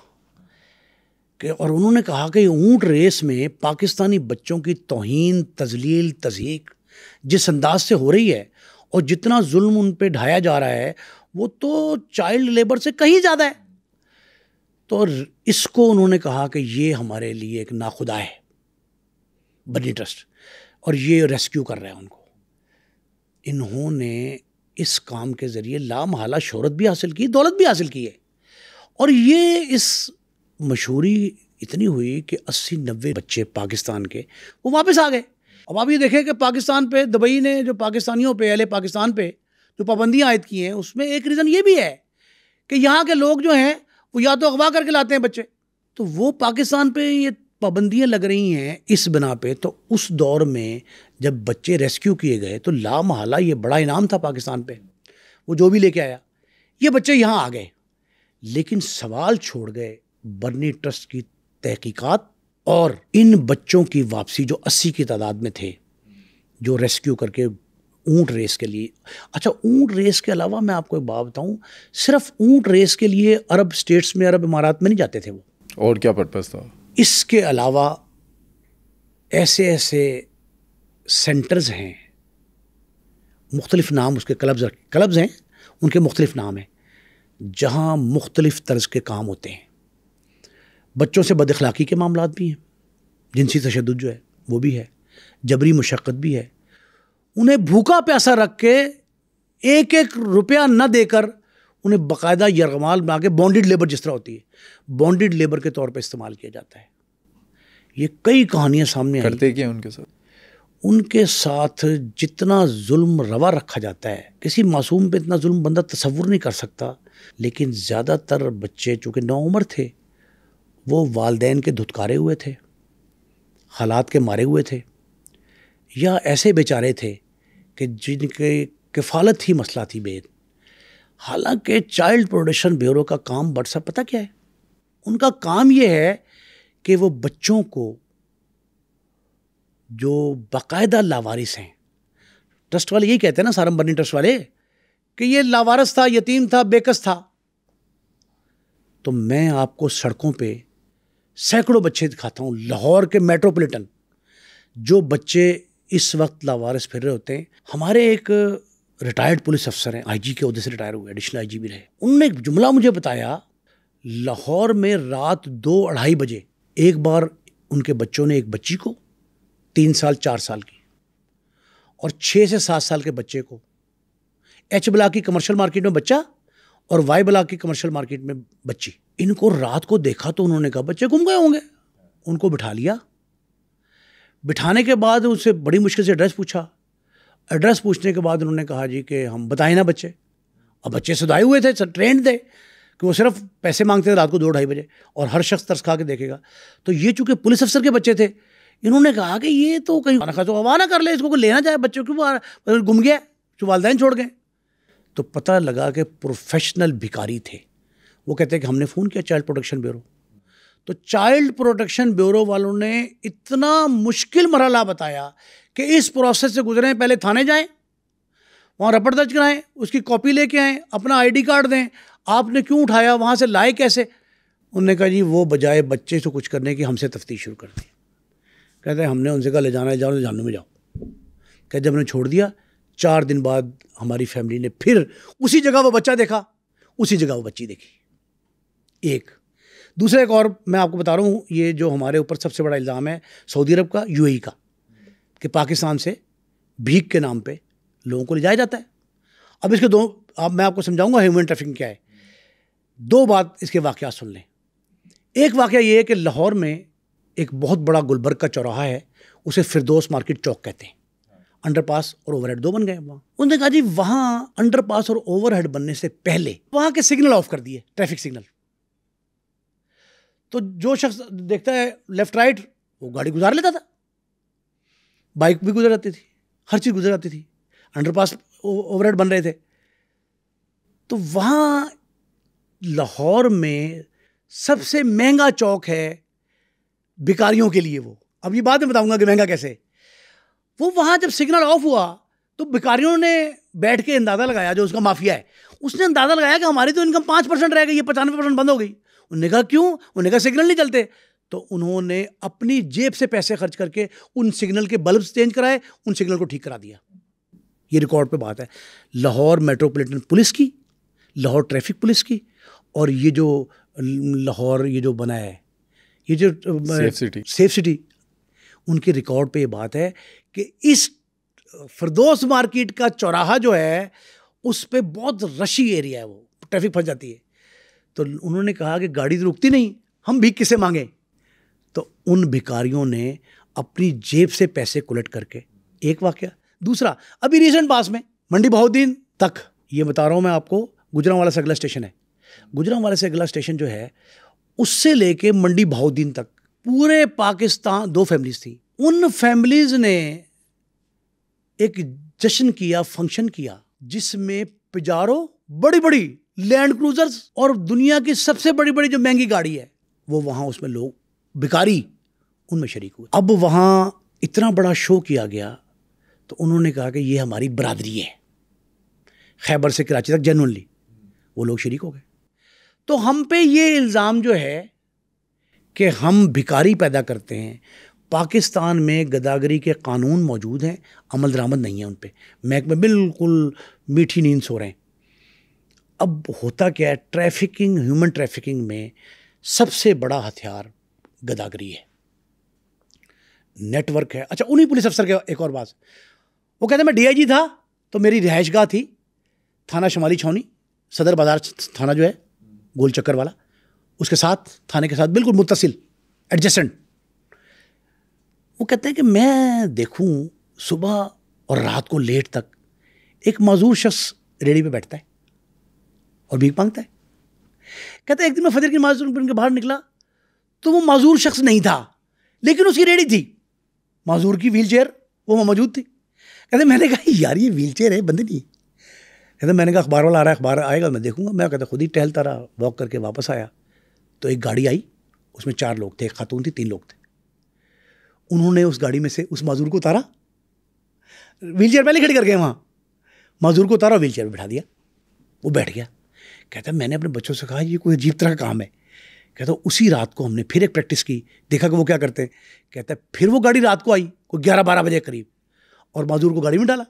S2: اور انہوں نے کہا کہ اونٹ ریس میں پاکستانی بچوں کی توہین، تذلیل، تضحیک جس انداز سے ہو رہی ہے اور جتنا ظلم ان پہ ڈھایا جا رہا ہے، وہ تو چائلڈ لیبر سے کہیں زیادہ ہے. تو اس کو انہوں نے کہا کہ یہ ہمارے لیے ایک ناخدا ہے برنی ٹرسٹ، اور یہ ریسکیو کر رہا ہے ان کو. انہوں نے اس کام کے ذریعے لامحالہ شہرت بھی حاصل کی، دولت بھی حاصل کی ہے، اور یہ اس مشہوری اتنی ہوئی کہ 80-90 بچے پاکستان کے وہ واپس آ گئے. اب آپ یہ دیکھیں کہ پاکستان پہ دبئی نے جو پاکستانیوں پہ، اہل پاکستان پہ جو پابندیاں عائد کی ہیں، اس میں ایک ریزن یہ بھی ہے کہ یہاں کے لوگ جو ہیں وہ یا تو اغوا کر کے لاتے ہیں بچے، تو وہ پاکستان پہ یہ پابندیاں لگ رہی ہیں اس بنا پہ. تو اس دور میں جب بچے ریسکیو کیے گئے تو لامحالہ یہ بڑا انعام تھا پاکستان پہ، وہ جو بھی لے کے آیا. یہ بچے یہاں آ گئے، لیکن سوال چھوڑ گئے برنی ٹرسٹ کی تحقیقات اور ان بچوں کی واپسی جو 80 کی تعداد میں تھے، جو ریسکیو کر کے اونٹ ریس کے لیے. اچھا اونٹ ریس کے علاوہ میں آپ کو ایک بات بتاؤں، صرف اونٹ ریس کے لیے عرب اسٹیٹس میں، عرب امارات میں نہیں جاتے تھے وہ.
S1: اور کیا پرپس تھا؟
S2: اس کے علاوہ ایسے سینٹرز ہیں، مختلف نام اس کے کلبز ہیں، ان کے مختلف نام ہیں، جہاں مختلف طرز کے کام ہوتے ہیں. بچوں سے بد اخلاقی کے معاملات بھی ہیں، جنسی تشدد جو ہے وہ بھی ہے، جبری مشقت بھی ہے. انہیں بھوکا پیاسا رکھ کے 1 روپیہ نہ دے کر انہیں باقاعدہ یرغمال بنا کے، بانڈڈ لیبر جس طرح ہوتی ہے، بانڈڈ لیبر کے طور پہ استعمال کیا جاتا ہے. یہ کئی کہانیاں سامنے آئی.
S1: کرتے کیا ان کے
S2: ساتھ جتنا ظلم روا رکھا جاتا ہے، کسی معصوم پہ اتنا ظلم بندہ تصور نہیں کر سکتا. لیکن زیادہ تر بچے چونکہ نوعمر تھے، وہ والدین کے دھتکارے ہوئے تھے، حالات کے مارے ہوئے تھے، یا ایسے بیچارے تھے کہ جن کے کفالت ہی مسئلہ تھی بید. حالانکہ چائلڈ پروٹیکشن بیورو کا کام بٹ صاحب پتہ کیا ہے؟ ان کا کام یہ ہے کہ وہ بچوں کو جو باقاعدہ لاوارث ہیں، ٹرسٹ والے یہی کہتے ہیں نا، سارم برنی ٹرسٹ والے، کہ یہ لاوارث تھا، یتیم تھا، بیکس تھا. تو میں آپ کو سڑکوں پہ سینکڑوں بچے دکھاتا ہوں، لاہور کے میٹروپولیٹن، جو بچے اس وقت لاوارث پھر رہے ہوتے ہیں. ہمارے ایک ریٹائرڈ پولیس افسر ہیں، آئی جی کے عہدے سے ریٹائر ہوئے، ایڈیشنل آئی جی بھی رہے. انہوں نے ایک جملہ مجھے بتایا، لاہور میں رات 2-2:30 بجے ایک بار ان کے بچوں نے ایک بچی کو 3 سال 4 سال کی اور 6 سے 7 سال کے بچے کو ایچ بلاک کی کمرشل مارکیٹ میں بچہ اور وائی بلاک کی کمرشل مارکیٹ میں بچی، ان کو رات کو دیکھا تو انہوں نے کہا بچے گم گئے ہوں گے. ان کو بٹھا لیا. بٹھانے کے بعد ان سے بڑی مشکل سے ایڈریس پوچھا. ایڈریس پوچھنے کے بعد انہوں نے کہا جی کہ ہم بتائیں نا بچے. اب بچے سدائے ہوئے تھے، ٹرینڈ تھے کہ وہ صرف پیسے مانگتے تھے رات کو 2-2:30 بجے اور ہر شخص ترس کھا کے دیکھے گا. تو یہ چونکہ پولیس افسر کے بچے تھے، انہوں نے کہا کہ یہ تو کہیں تو روانہ کر لے اس کو، لینا جائے بچوں کیوں گم گیا، جو والدین چھوڑ گئے. تو پتہ لگا کہ پروفیشنل بھکاری تھے. وہ کہتے ہیں کہ ہم نے فون کیا چائلڈ پروٹیکشن بیورو. تو چائلڈ پروٹیکشن بیورو والوں نے اتنا مشکل مرحلہ بتایا کہ اس پروسیس سے گزریں، پہلے تھانے جائیں، وہاں رپورٹ درج کرائیں، اس کی کاپی لے کے آئیں، اپنا ID کارڈ دیں، آپ نے کیوں اٹھایا، وہاں سے لائے کیسے. انہوں نے کہا جی وہ بجائے بچے سے کچھ کرنے کی ہم سے تفتیش شروع کر دی. کہتے ہیں ہم نے ان سے کہا لے جانا جاؤ، جہنم میں جاؤ. کہ جب نے چھوڑ دیا 4 دن بعد ہماری فیملی نے پھر اسی جگہ وہ بچہ دیکھا، اسی جگہ وہ بچی دیکھی. ایک دوسرا ایک اور میں آپ کو بتا رہا ہوں، یہ جو ہمارے اوپر سب سے بڑا الزام ہے سعودی عرب کا، UAE کا، کہ پاکستان سے بھیک کے نام پہ لوگوں کو لے جایا جاتا ہے. اب اس کے میں آپ کو سمجھاؤں گا ہیومن ٹریفکنگ کیا ہے. 2 بات اس کے واقعات سن لیں. ایک واقعہ یہ ہے کہ لاہور میں ایک بہت بڑا گلبرگ کا چوراہا ہے، اسے فردوس مارکیٹ چوک کہتے ہیں. انڈر پاس اور اوور ہیڈ 2 بن گئے وہاں. انہوں نے کہا جی وہاں انڈر پاس اور اوور ہیڈ بننے سے پہلے وہاں کے سگنل آف کر دیے، ٹریفک سگنل. تو جو شخص دیکھتا ہے لیفٹ رائٹ وہ گاڑی گزار لیتا تھا، بائک بھی گزر جاتی تھی، ہر چیز گزر جاتی تھی. Under pass over had been رہے تھے. تو وہاں لاہور میں سب سے مہنگا چوک ہے بھکاریوں کے لیے. وہ اب یہ بعد میں بتاؤں گا کہ مہنگا کیسے. وہ وہاں جب سگنل آف ہوا تو بھکاریوں نے بیٹھ کے اندازہ لگایا، جو اس کا مافیا ہے اس نے اندازہ لگایا کہ ہماری تو انکم 5% رہ گئی، یہ 95% بند ہو گئی. انہوں نے کہا کیوں؟ انہوں نے کہا سگنل نہیں چلتے. تو انہوں نے اپنی جیب سے پیسے خرچ کر کے ان سگنل کے بلبس چینج کرائے، ان سگنل کو ٹھیک کرا دیا. یہ ریکارڈ پہ بات ہے لاہور میٹروپولیٹن پولیس کی، لاہور ٹریفک پولیس کی، اور یہ جو لاہور یہ جو بنا ہے یہ جو سیف سٹی، ان کے ریکارڈ پہ یہ بات ہے کہ اس فردوس مارکیٹ کا چوراہا جو ہے اس پہ بہت رشی ایریا ہے، وہ ٹریفک پھنس جاتی ہے. تو انہوں نے کہا کہ گاڑی تو رکتی نہیں، ہم بھیک کسے مانگیں. تو ان بھکاریوں نے اپنی جیب سے پیسے کلیکٹ کر کے، ایک واقعہ. دوسرا ابھی ریسنٹ پاس میں منڈی بہاؤالدین تک، یہ بتا رہا ہوں میں آپ کو، گجرانوالہ سے اگلا اسٹیشن ہے. گجرانوالہ سے اگلا اسٹیشن جو ہے اس سے لے کے منڈی بہاؤالدین تک پورے پاکستان 2 فیملیز تھیں. ان فیملیز نے ایک جشن کیا، فنکشن کیا، جس میں پجارو، بڑی بڑی لینڈ کروزرز اور دنیا کی سب سے بڑی بڑی جو مہنگی گاڑی ہے وہ وہاں، اس میں لوگ بھکاری ان میں شریک ہوئے. اب وہاں اتنا بڑا شو کیا گیا تو انہوں نے کہا کہ یہ ہماری برادری ہے. خیبر سے کراچی تک جنرلی وہ لوگ شریک ہو گئے. تو ہم پہ یہ الزام جو ہے کہ ہم بھکاری پیدا کرتے ہیں. پاکستان میں گداگری کے قانون موجود ہیں، عمل درآمد نہیں ہے ان پہ. محکمے بالکل میٹھی نیند سو رہے ہیں. اب ہوتا کیا ہے، ٹریفکنگ، ہیومن ٹریفکنگ میں سب سے بڑا ہتھیار گداگری ہے، نیٹ ورک ہے. اچھا انہی پولیس افسر کے ایک اور بات، وہ کہتے ہیں میں DIG تھا تو میری رہائش گاہ تھی تھانہ شمالی چھاؤنی، صدر بازار تھانہ جو ہے گول چکر والا، اس کے ساتھ تھانے کے ساتھ بالکل متصل ایڈجسٹنٹ. وہ کہتے ہیں کہ میں دیکھوں صبح اور رات کو لیٹ تک ایک معذور شخص ریڑھی پہ بیٹھتا ہے اور بھیک مانگتا ہے. کہتے ہیں ایک دن میں فجر کی نماز پڑھ کے باہر نکلا تو وہ معذور شخص نہیں تھا، لیکن اس کی ریڑھی تھی، معذور کی ویل چیئر وہ موجود تھی. کہتے میں نے کہا یار یہ ویل چیئر ہے، بندے نہیں. کہتے میں نے کہا اخبار والا آ رہا ہے، اخبار آئے گا میں دیکھوں گا. میں کہتا خود ہی ٹہلتا رہا، واک کر کے واپس آیا تو ایک گاڑی آئی، اس میں 4 لوگ تھے، ایک خاتون تھی، 3 لوگ تھے. انہوں نے اس گاڑی میں سے اس معذور کو اتارا، ویل چیئر پہلے کھڑی کر گئے وہاں، معذور کو اتارا، ویل چیئر پہ بٹھا دیا، وہ بیٹھ گیا. کہتا میں نے اپنے بچوں سے کہا یہ کوئی عجیب طرح کا کام ہے. کہتا اسی رات کو ہم نے پھر ایک پریکٹس کی، دیکھا کہ وہ کیا کرتے ہیں. کہتا ہے پھر وہ گاڑی رات کو آئی کوئی 11-12 بجے قریب، اور معذور کو گاڑی میں ڈالا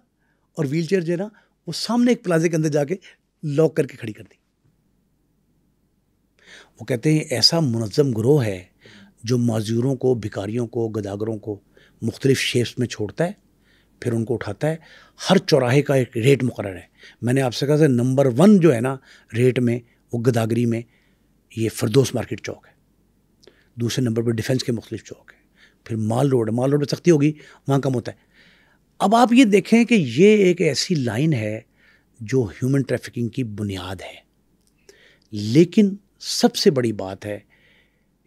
S2: اور ویل چیئر جو ہے نا وہ سامنے ایک پلازے کے اندر جا کے لاک کر کے کھڑی کر دی. وہ کہتے ہیں ایسا منظم گروہ ہے جو معذوروں کو، بھکاریوں کو، گداگروں کو مختلف شیپس میں چھوڑتا ہے، پھر ان کو اٹھاتا ہے. ہر چوراہے کا ایک ریٹ مقرر ہے. میں نے آپ سے کہا تھا نمبر 1 جو ہے نا ریٹ میں وہ گداگری میں یہ فردوس مارکیٹ چوک ہے. دوسرے نمبر پہ ڈیفنس کے مختلف چوک ہیں. پھر مال روڈ ہے، مال روڈ پہ سختی ہوگی، وہاں کم ہوتا ہے. اب آپ یہ دیکھیں کہ یہ ایک ایسی لائن ہے جو ہیومن ٹریفکنگ کی بنیاد ہے. لیکن سب سے بڑی بات ہے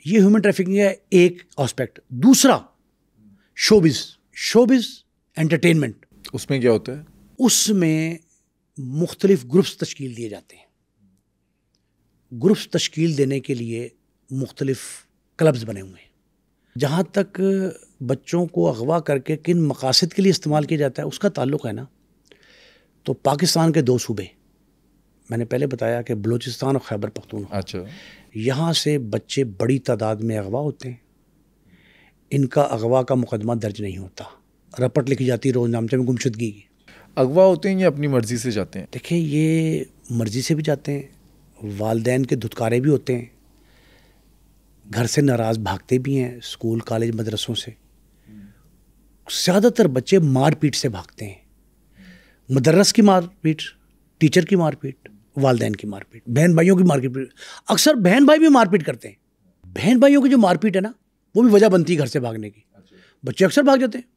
S2: یہ ہیومن ٹریفکنگ ہے ایک آسپیکٹ. دوسرا شوبز انٹرٹینمنٹ.
S1: اس میں کیا ہوتا ہے؟
S2: اس میں مختلف گروپس تشکیل دیے جاتے ہیں. گروپس تشکیل دینے کے لیے مختلف کلبز بنے ہوئے ہیں. جہاں تک بچوں کو اغوا کر کے کن مقاصد کے لیے استعمال کیا جاتا ہے اس کا تعلق ہے نا، تو پاکستان کے 2 صوبے میں نے پہلے بتایا کہ بلوچستان اور خیبر پختونخوا،
S1: اچھا،
S2: یہاں سے بچے بڑی تعداد میں اغوا ہوتے ہیں. ان کا اغوا کا مقدمہ درج نہیں ہوتا، رپٹ لکھی جاتی روز نامچے میں گمشدگی کی.
S1: اغوا ہوتے ہیں یا اپنی مرضی سے جاتے ہیں؟
S2: دیکھیں یہ مرضی سے بھی جاتے ہیں، والدین کے دھتکارے بھی ہوتے ہیں، گھر سے ناراض بھاگتے بھی ہیں، اسکول کالج مدرسوں سے. زیادہ تر بچے مار پیٹ سے بھاگتے ہیں. مدرس کی مار پیٹ، ٹیچر کی مار پیٹ، والدین کی مار پیٹ، بہن بھائیوں کی مار پیٹ. اکثر بہن بھائی بھی مار پیٹ کرتے ہیں. بہن بھائیوں کی جو مار پیٹ ہے نا وہ بھی وجہ بنتی ہے گھر سے بھاگنے کی. بچے اکثر بھاگ جاتے ہیں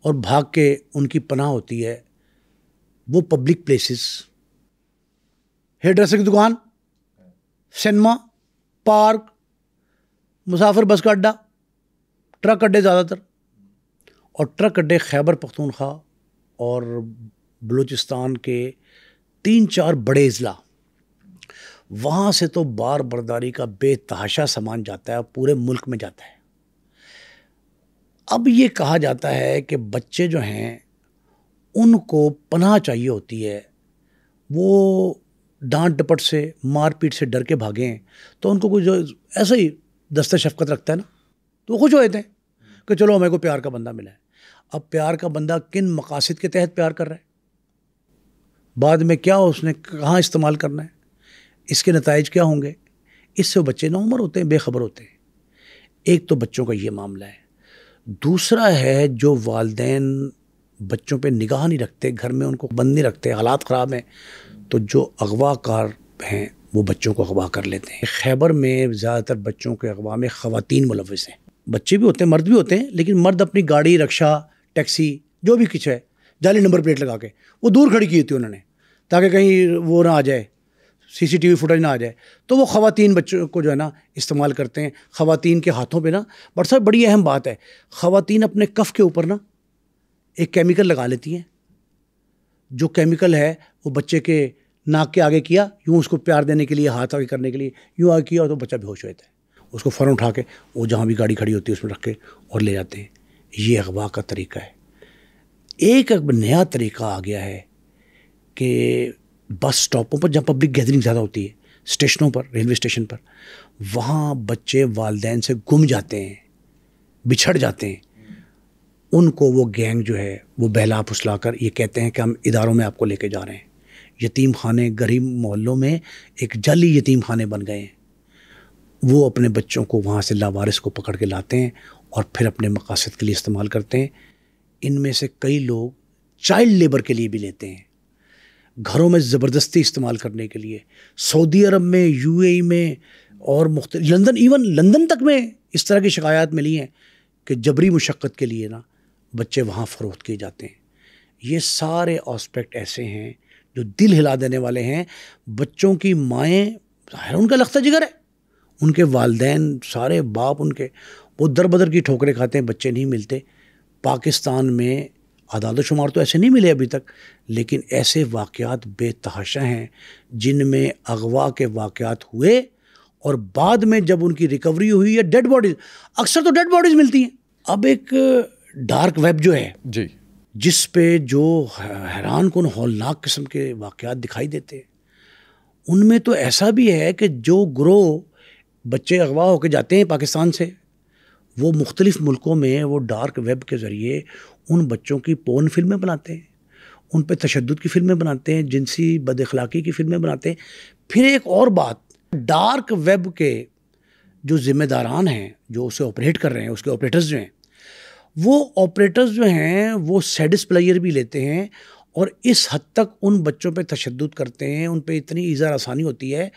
S2: اور بھاگ کے ان کی پناہ ہوتی ہے وہ پبلک پلیسز، ہیئر ڈریسر کی دکان، سنیما، پارک، مسافر بس کا اڈا، ٹرک اڈے زیادہ تر. اور ٹرک اڈے خیبر پختونخوا اور بلوچستان کے 3-4 بڑے اضلاع، وہاں سے تو بار برداری کا بے تحاشا سامان جاتا ہے، پورے ملک میں جاتا ہے. اب یہ کہا جاتا ہے کہ بچے جو ہیں ان کو پناہ چاہیے ہوتی ہے، وہ ڈانٹ ڈپٹ سے، مار پیٹ سے ڈر کے بھاگیں تو ان کو کوئی جو ایسا ہی دستہ شفقت رکھتا ہے نا تو وہ خوش ہو جاتے ہیں کہ چلو ہمیں کو پیار کا بندہ ملا ہے. اب پیار کا بندہ کن مقاصد کے تحت پیار کر رہا ہے، بعد میں کیا اس نے کہاں استعمال کرنا ہے، اس کے نتائج کیا ہوں گے، اس سے وہ بچے نا عمر ہوتے ہیں، بے خبر ہوتے ہیں. ایک تو بچوں کا یہ معاملہ ہے. دوسرا ہے جو والدین بچوں پہ نگاہ نہیں رکھتے، گھر میں ان کو بند نہیں رکھتے، حالات خراب ہیں تو جو اغوا کار ہیں وہ بچوں کو اغوا کر لیتے ہیں. خیبر میں زیادہ تر بچوں کے اغوا میں خواتین ملوث ہیں. بچے بھی ہوتے ہیں، مرد بھی ہوتے ہیں، لیکن مرد اپنی گاڑی، رکشہ، ٹیکسی جو بھی کچھ ہے جعلی نمبر پلیٹ لگا کے وہ دور کھڑی کی ہوتی ہے انہوں نے تاکہ کہیں وہ نہ آ جائے، CCTV فوٹیج نہ آ جائے. تو وہ خواتین بچوں کو جو ہے نا استعمال کرتے ہیں. خواتین کے ہاتھوں پہ نا بڑی اہم بات ہے، خواتین اپنے کف کے اوپر نا ایک کیمیکل لگا لیتی ہیں. جو کیمیکل ہے وہ بچے کے ناک کے آگے کیا، یوں اس کو پیار دینے کے لیے، ہاتھ آگے کرنے کے لیے یوں آگے کیا تو بچہ بے ہوش ہو جاتا ہے. اس کو فوراً اٹھا کے وہ جہاں بھی گاڑی کھڑی ہوتی ہے اس میں رکھ کے اور لے جاتے ہیں. یہ اغوا کا طریقہ ہے. ایک نیا طریقہ آ گیا ہے کہ بس سٹاپوں پر جہاں پبلک گیدرنگ زیادہ ہوتی ہے، اسٹیشنوں پر، ریلوے اسٹیشن پر، وہاں بچے والدین سے گم جاتے ہیں، بچھڑ جاتے ہیں. ان کو وہ گینگ جو ہے وہ بہلا پھسلا کر یہ کہتے ہیں کہ ہم اداروں میں آپ کو لے کے جا رہے ہیں. یتیم خانے غریب محلوں میں ایک جعلی یتیم خانے بن گئے ہیں. وہ اپنے بچوں کو وہاں سے لاوارث کو پکڑ کے لاتے ہیں اور پھر اپنے مقاصد کے لیے استعمال کرتے ہیں. ان میں سے کئی لوگ چائلڈ لیبر کے لیے بھی لیتے ہیں، گھروں میں زبردستی استعمال کرنے کے لیے. سعودی عرب میں، UAE میں اور مختلف لندن تک میں اس طرح کی شکایات ملی ہیں کہ جبری مشقت کے لیے نا بچے وہاں فروخت کیے جاتے ہیں. یہ سارے آسپیکٹ ایسے ہیں جو دل ہلا دینے والے ہیں. بچوں کی مائیں ظاہر ان کا لختہ جگر ہے، ان کے والدین سارے باپ ان کے وہ در بدر کی ٹھوکریں کھاتے ہیں، بچے نہیں ملتے. پاکستان میں اعداد و شمار تو ایسے نہیں ملے ابھی تک، لیکن ایسے واقعات بے تحاشا ہیں جن میں اغوا کے واقعات ہوئے اور بعد میں جب ان کی ریکوری ہوئی یا ڈیڈ باڈیز، اکثر تو ڈیڈ باڈیز ملتی ہیں. اب ایک ڈارک ویب جو ہے
S1: جی،
S2: جس پہ جو حیران کن ہولناک قسم کے واقعات دکھائی دیتے ہیں، ان میں تو ایسا بھی ہے کہ جو گروہ بچے اغوا ہو کے جاتے ہیں پاکستان سے، وہ مختلف ملکوں میں وہ ڈارک ویب کے ذریعے ان بچوں کی پورن فلمیں بناتے ہیں، ان پہ تشدد کی فلمیں بناتے ہیں، جنسی بد اخلاقی کی فلمیں بناتے ہیں. پھر ایک اور بات ڈارک ویب کے جو ذمہ داران ہیں، جو اسے آپریٹ کر رہے ہیں، اس کے آپریٹرز جو ہیں، وہ آپریٹرز جو ہیں وہ سیڈس پلیئر بھی لیتے ہیں اور اس حد تک ان بچوں پہ تشدد کرتے ہیں، ان پہ اتنی ایذا رسانی ہوتی ہے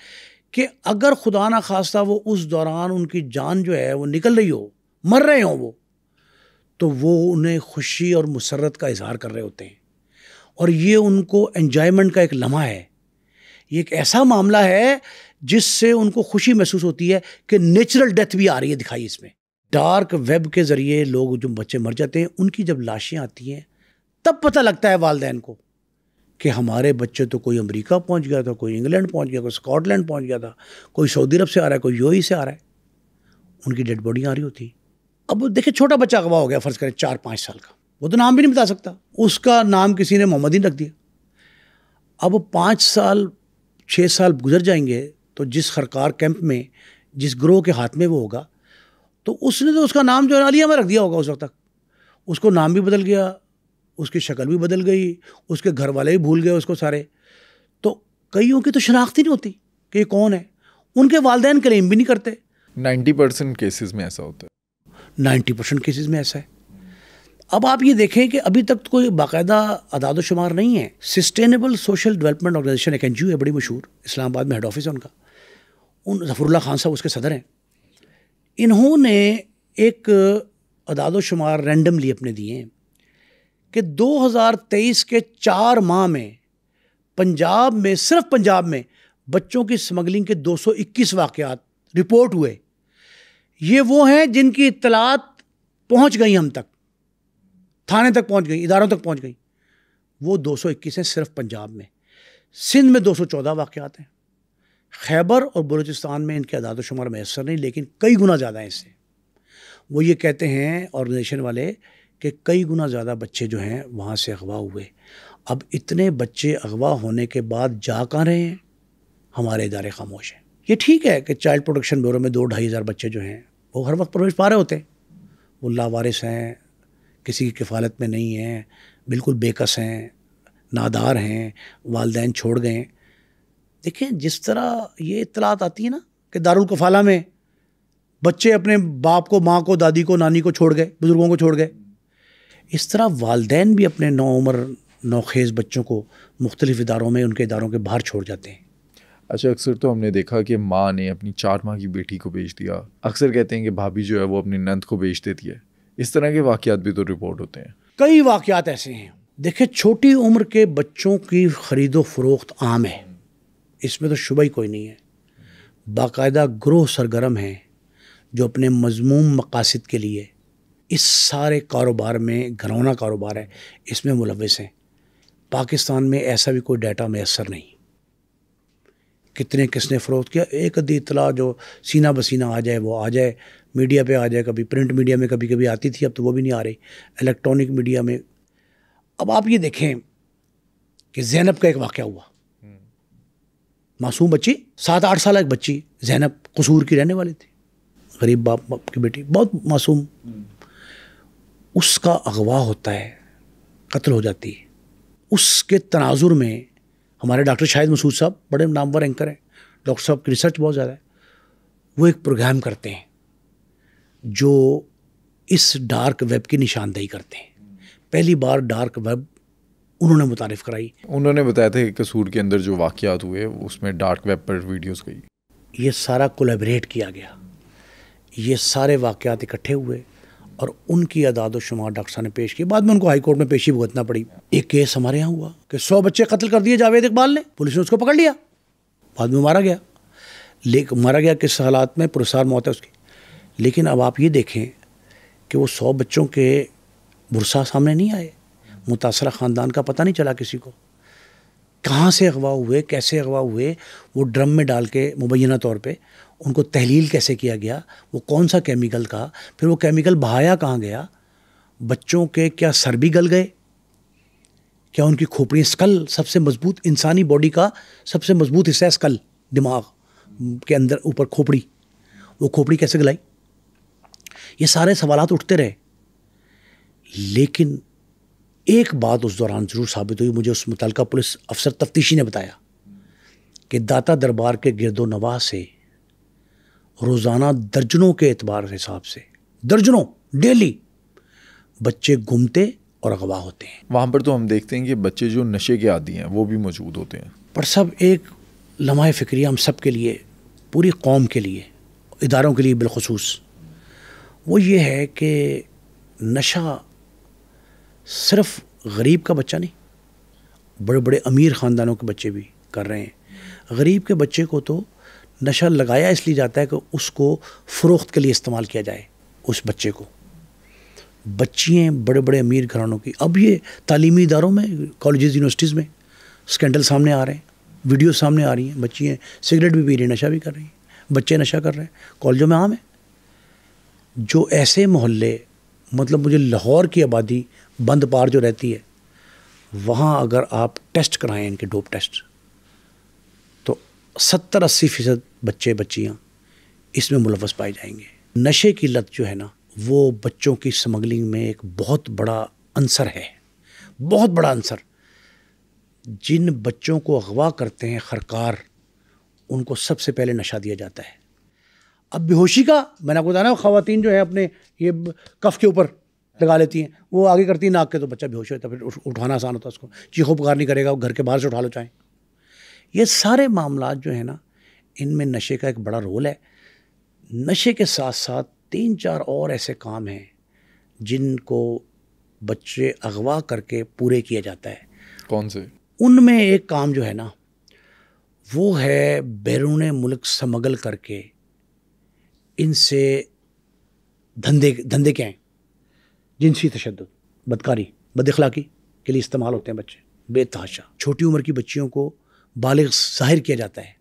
S2: کہ اگر خدا نہ خواستہ وہ اس دوران ان کی جان جو ہے وہ نکل رہی ہو، مر رہے ہوں وہ، تو وہ انہیں خوشی اور مسرت کا اظہار کر رہے ہوتے ہیں، اور یہ ان کو انجوائمنٹ کا ایک لمحہ ہے، یہ ایک ایسا معاملہ ہے جس سے ان کو خوشی محسوس ہوتی ہے کہ نیچرل ڈیتھ بھی آ رہی ہے دکھائی اس میں۔ ڈارک ویب کے ذریعے لوگ جو بچے مر جاتے ہیں، ان کی جب لاشیں آتی ہیں تب پتہ لگتا ہے والدین کو کہ ہمارے بچے تو کوئی امریکہ پہنچ گیا تھا، کوئی انگلینڈ پہنچ گیا، کوئی اسکاٹ لینڈ پہنچ گیا تھا، کوئی سعودی عرب سے آ رہا ہے، کوئی یو اے ای سے آ رہا ہے، ان کی ڈیڈ باڈی آ رہی ہوتی۔ اب دیکھیں چھوٹا بچہ اغوا ہو گیا، فرض کریں 4-5 سال کا، وہ تو نام بھی نہیں بتا سکتا، اس کا نام کسی نے محمد ہی رکھ دیا۔ اب 5 سال 6 سال گزر جائیں گے تو جس خرکار کیمپ میں جس گروہ کے ہاتھ میں وہ ہوگا تو اس نے تو اس کا نام جو ہے علی احمد رکھ دیا ہوگا، اس وقت تک اس کو نام بھی بدل گیا، اس کی شکل بھی بدل گئی، اس کے گھر والے بھی بھول گئے اس کو سارے، تو کئیوں کی تو شناخت ہی نہیں ہوتی کہ یہ کون ہے، ان کے والدین کلیم بھی نہیں کرتے۔
S1: 90% کیسز میں ایسا ہوتا ہے،
S2: 90% کیسز میں ایسا ہے۔ اب آپ یہ دیکھیں کہ ابھی تک کوئی باقاعدہ اعداد و شمار نہیں ہے۔ سسٹینیبل سوشل ڈیولپمنٹ آرگنائزیشن ایک NGO ہے بڑی مشہور، اسلام آباد میں ہیڈ آفس ہے ان کا، ظفر اللہ خان صاحب اس کے صدر ہیں۔ انہوں نے ایک اعداد و شمار رینڈملی اپنے دیے ہیں کہ 2023 کے 4 ماہ میں پنجاب میں، صرف پنجاب میں بچوں کی سمگلنگ کے 221 واقعات رپورٹ ہوئے۔ یہ وہ ہیں جن کی اطلاعات پہنچ گئی ہم تک، تھانے تک پہنچ گئی، اداروں تک پہنچ گئی، وہ 221 ہیں صرف پنجاب میں۔ سندھ میں 214 واقعات ہیں، خیبر اور بلوچستان میں ان کے اعداد و شمار میسر نہیں، لیکن کئی گنا زیادہ ہیں اس سے۔ وہ یہ کہتے ہیں آرگنائزیشن والے کہ کئی گنا زیادہ بچے جو ہیں وہاں سے اغوا ہوئے۔ اب اتنے بچے اغوا ہونے کے بعد جا کہاں رہے ہیں؟ ہمارے ادارے خاموش ہیں۔ یہ ٹھیک ہے کہ چائلڈ پروٹیکشن بیورو میں 2-2.5 ہزار بچے جو ہیں وہ ہر وقت پرورش پا رہے ہوتے ہیں، وہ لاوارث ہیں، کسی کی کفالت میں نہیں ہیں، بالکل بے کس ہیں، نادار ہیں، والدین چھوڑ گئے۔ دیکھیں جس طرح یہ اطلاعات آتی ہیں نا کہ دارالکفالہ میں بچے اپنے باپ کو، ماں کو، دادی کو، نانی کو چھوڑ گئے، بزرگوں کو چھوڑ گئے، اس طرح والدین بھی اپنے نوعمر نوخیز بچوں کو مختلف اداروں میں، ان کے اداروں کے باہر چھوڑ جاتے ہیں۔
S1: اچھا، اکثر تو ہم نے دیکھا کہ ماں نے اپنی 4 ماہ کی بیٹی کو بیچ دیا، اکثر کہتے ہیں کہ بھابھی جو ہے وہ اپنی نند کو بیچ دیتی ہے، اس طرح کے واقعات بھی تو رپورٹ ہوتے ہیں۔
S2: کئی واقعات ایسے ہیں۔ دیکھیں چھوٹی عمر کے بچوں کی خرید و فروخت عام ہے، اس میں تو شبہ ہی کوئی نہیں ہے۔ باقاعدہ گروہ سرگرم ہیں جو اپنے مذموم مقاصد کے لیے اس سارے کاروبار میں، گھرونا کاروبار ہے، اس میں ملوث ہیں۔ پاکستان میں ایسا بھی کوئی ڈیٹا میسر نہیں، کتنے کس نے فروخت کیا۔ ایک ادھی اطلاع جو سینہ بسینہ آ جائے وہ آ جائے، میڈیا پہ آ جائے، کبھی پرنٹ میڈیا میں کبھی کبھی آتی تھی، اب تو وہ بھی نہیں آ رہی، الیکٹرانک میڈیا میں۔ اب آپ یہ دیکھیں کہ زینب کا ایک واقعہ ہوا، معصوم بچی، 7-8 سالہ ایک بچی زینب قصور کی رہنے والی تھی، غریب باپ کی بیٹی، بہت معصوم، اس کا اغوا ہوتا ہے، قتل ہو جاتی ہے۔ اس کے تناظر میں ہمارے ڈاکٹر شاہد مسعود صاحب بڑے نامور اینکر ہیں، ڈاکٹر صاحب کی ریسرچ بہت زیادہ ہے، وہ ایک پروگرام کرتے ہیں جو اس ڈارک ویب کی نشاندہی کرتے ہیں۔ پہلی بار ڈارک ویب انہوں نے متعارف کرائی۔ انہوں
S1: نے بتایا تھا کہ قصور کے اندر جو واقعات ہوئے اس میں ڈارک ویب پر ویڈیوز گئی،
S2: یہ سارا کولیبریٹ کیا گیا، یہ سارے واقعات اکٹھے ہوئے اور ان کی اعداد و شمار ڈاکٹر صاحب نے پیش کی۔ بعد میں ان کو ہائی کورٹ میں پیشی بھگتنا پڑی۔ ایک کیس ہمارے یہاں ہوا کہ 100 بچے قتل کر دیے جاوید اقبال نے، پولیس نے اس کو پکڑ لیا، بعد میں مارا گیا، لیکن مارا گیا کس حالات میں، پرسار موت ہے اس کی۔ لیکن اب آپ یہ دیکھیں کہ وہ 100 بچوں کے برسا سامنے نہیں آئے، متاثرہ خاندان کا پتہ نہیں چلا کسی کو، کہاں سے اغوا ہوئے، کیسے اغوا ہوئے، وہ ڈرم میں ڈال کے مبینہ طور پہ ان کو تحلیل کیسے کیا گیا، وہ کون سا کیمیکل کا، پھر وہ کیمیکل بہایا کہاں گیا، بچوں کے کیا سر بھی گل گئے، کیا ان کی کھوپڑی، اسکل سب سے مضبوط انسانی باڈی کا سب سے مضبوط حصہ ہے اسکل، دماغ کے اندر اوپر کھوپڑی، وہ کھوپڑی کیسے گلائی، یہ سارے سوالات اٹھتے رہے۔ لیکن ایک بات اس دوران ضرور ثابت ہوئی، مجھے اس متعلقہ پولیس افسر تفتیشی نے بتایا کہ داتا دربار کے گرد و نواح سے روزانہ درجنوں کے اعتبار حساب سے درجنوں ڈیلی بچے گمتے اور اغوا ہوتے ہیں.
S1: وہاں پر تو ہم دیکھتے ہیں کہ بچے جو نشے کے عادی ہیں وہ بھی موجود ہوتے ہیں.
S2: پر سب ایک لمحہ فکریہ ہم سب کے لیے, پوری قوم کے لیے, اداروں کے لیے بالخصوص, وہ یہ ہے کہ نشہ صرف غریب کا بچہ نہیں, بڑے بڑے امیر خاندانوں کے بچے بھی کر رہے ہیں. غریب کے بچے کو تو نشہ لگایا اس لیے جاتا ہے کہ اس کو فروخت کے لیے استعمال کیا جائے. اس بچے کو بچیاں بڑے بڑے امیر گھرانوں کی, اب یہ تعلیمی اداروں میں, کالجز یونیورسٹیز میں اسکینڈل سامنے آ رہے ہیں, ویڈیو سامنے آ رہی ہیں, بچیاں سگریٹ بھی پی رہی ہیں, نشہ بھی کر رہی ہیں, بچے نشہ کر رہے ہیں, کالجوں میں عام ہے. جو ایسے محلے, مطلب مجھے لاہور کی آبادی بند پار جو رہتی ہے, وہاں اگر آپ ٹیسٹ کرائیں ان کے ڈوپ ٹیسٹ, تو 70-80% بچے بچیاں اس میں ملوث پائے جائیں گے. نشے کی لت جو ہے نا, وہ بچوں کی سمگلنگ میں ایک بہت بڑا عنصر ہے, بہت بڑا عنصر. جن بچوں کو اغوا کرتے ہیں خرکار, ان کو سب سے پہلے نشہ دیا جاتا ہے. اب بے ہوشی کا میں نے آپ کو بتایا نا, خواتین جو ہے اپنے یہ کف کے اوپر لگا لیتی ہیں, وہ آگے کرتی ہیں ناک کے, تو بچہ بے ہوش ہوتا ہے, پھر اٹھانا آسان ہوتا ہے اس کو, چیخو پکار نہیں کرے گا, گھر کے باہر سے اٹھا لو چاہیں. یہ سارے معاملات جو ہیں نا, ان میں نشے کا ایک بڑا رول ہے. نشے کے ساتھ ساتھ 3-4 اور ایسے کام ہیں جن کو بچے اغوا کر کے پورے کیا جاتا ہے.
S1: کون سے؟ ان
S2: میں ایک کام جو ہے نا, وہ ہے بیرون ملک سمگل کر کے ان سے دھندے کیا ہیں, جنسی تشدد, بدکاری, بد اخلاقی کے لیے استعمال ہوتے ہیں بچے بے تحاشا. چھوٹی عمر کی بچیوں کو بالغ ظاہر کیا جاتا ہے,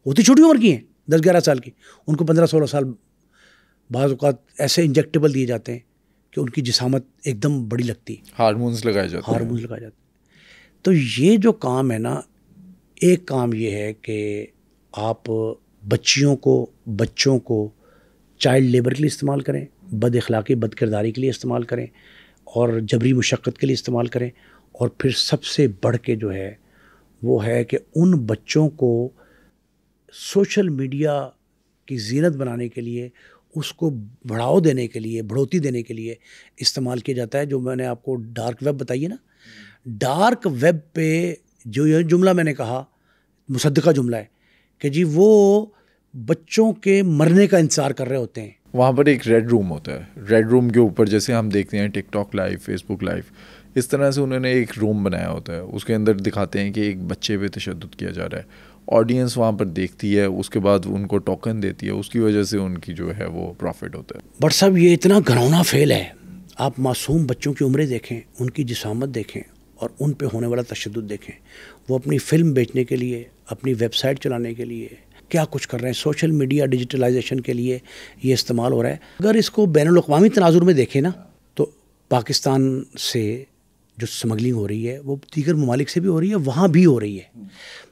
S2: ہوتی چھوٹی عمر کی ہیں, 10-11 سال کی, ان کو 15-16 سال بعض اوقات ایسے انجیکٹیبل دیے جاتے ہیں کہ ان کی جسامت ایک دم بڑی لگتی,
S1: ہارمونز لگائے جاتے ہیں.
S2: تو یہ جو کام ہے نا, ایک کام یہ ہے کہ آپ بچوں کو چائلڈ لیبر کے لیے استعمال کریں, بد اخلاقی بد کرداری کے لیے استعمال کریں, اور جبری مشقت کے لیے استعمال کریں. اور پھر سب سے بڑھ کے جو ہے وہ ہے کہ ان بچوں کو سوشل میڈیا کی زینت بنانے کے لیے, اس کو بڑھاؤ دینے کے لیے, بڑھوتی دینے کے لیے استعمال کیا جاتا ہے. جو میں نے آپ کو ڈارک ویب بتائی ہے نا, ڈارک ویب پہ جو یہ جملہ میں نے کہا, مصدقہ جملہ ہے کہ جی وہ بچوں کے مرنے کا انتظار کر رہے ہوتے ہیں.
S1: وہاں پر ایک ریڈ روم ہوتا ہے, ریڈ روم کے اوپر جیسے ہم دیکھتے ہیں ٹک ٹاک لائیو, فیس بک لائیو, اس طرح سے انہوں نے ایک روم بنایا ہوتا ہے. اس کے اندر دکھاتے ہیں کہ ایک بچے پہ تشدد کیا جا رہا ہے, آڈینس وہاں پر دیکھتی ہے, اس کے بعد ان کو ٹوکن دیتی ہے, اس کی وجہ سے ان کی جو ہے وہ پروفٹ ہوتا ہے.
S2: بٹ صاحب یہ اتنا گھنونا فیل ہے. آپ معصوم بچوں کی عمریں دیکھیں, ان کی جسامت دیکھیں, اور ان پہ ہونے والا تشدد دیکھیں. وہ اپنی فلم بیچنے کے لیے, اپنی ویب سائٹ چلانے کے لیے کیا کچھ کر رہے ہیں, سوشل میڈیا ڈیجیٹلائزیشن کے لیے یہ استعمال ہو رہا ہے. اگر اس کو بین الاقوامی تناظر میں دیکھیں نا, تو پاکستان سے جو سمگلنگ ہو رہی ہے وہ دیگر ممالک سے بھی ہو رہی ہے, وہاں بھی ہو رہی ہے.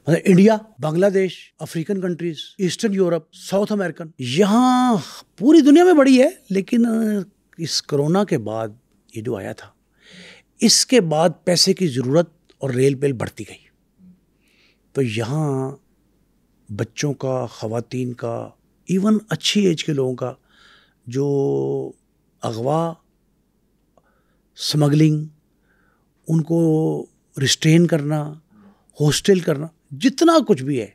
S2: مطلب انڈیا, بنگلہ دیش, African countries, eastern Europe, south American, یہاں پوری دنیا میں بڑی ہے. لیکن اس کرونا کے بعد یہ جو آیا تھا, اس کے بعد پیسے کی ضرورت اور ریل پیل بڑھتی گئی. تو یہاں بچوں کا, خواتین کا, ایون اچھی ایج کے لوگوں کا جو اغوا, سمگلنگ, ان کو ریسٹین کرنا, ہاسٹل کرنا, جتنا کچھ بھی ہے,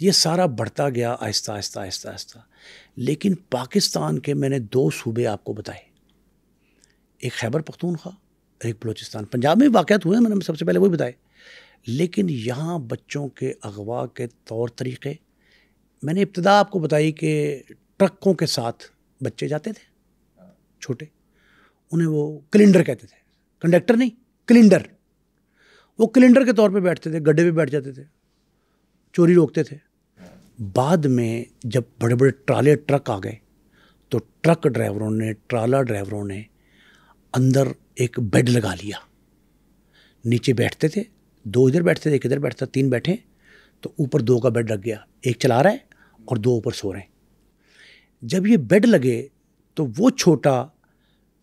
S2: یہ سارا بڑھتا گیا آہستہ آہستہ آہستہ آہستہ. لیکن پاکستان کے میں نے 2 صوبے آپ کو بتائے, ایک خیبر پختونخوا, ایک بلوچستان. پنجاب میں واقعات ہوئے ہیں, میں نے سب سے پہلے وہی بتائے. لیکن یہاں بچوں کے اغوا کے طور طریقے, میں نے ابتدا آپ کو بتائی کہ ٹرکوں کے ساتھ بچے جاتے تھے چھوٹے, انہیں وہ کلنڈر کہتے تھے, کنڈکٹر نہیں, کلنڈر. وہ کلنڈر کے طور پہ بیٹھتے تھے, گڈھے پہ بیٹھ جاتے تھے, چوری روکتے تھے. بعد میں جب بڑے بڑے ٹرک آ گئے, تو ٹرک ڈرائیوروں نے, ٹرالا ڈرائیوروں نے اندر ایک بیڈ لگا لیا. نیچے بیٹھتے تھے, 2 ادھر بیٹھتے تھے, ایک ادھر بیٹھتا, 3 بیٹھے, تو اوپر 2 کا بیڈ لگ گیا, ایک چلا رہا ہے اور 2 اوپر سو رہے ہیں. جب یہ بیڈ لگے تو وہ چھوٹا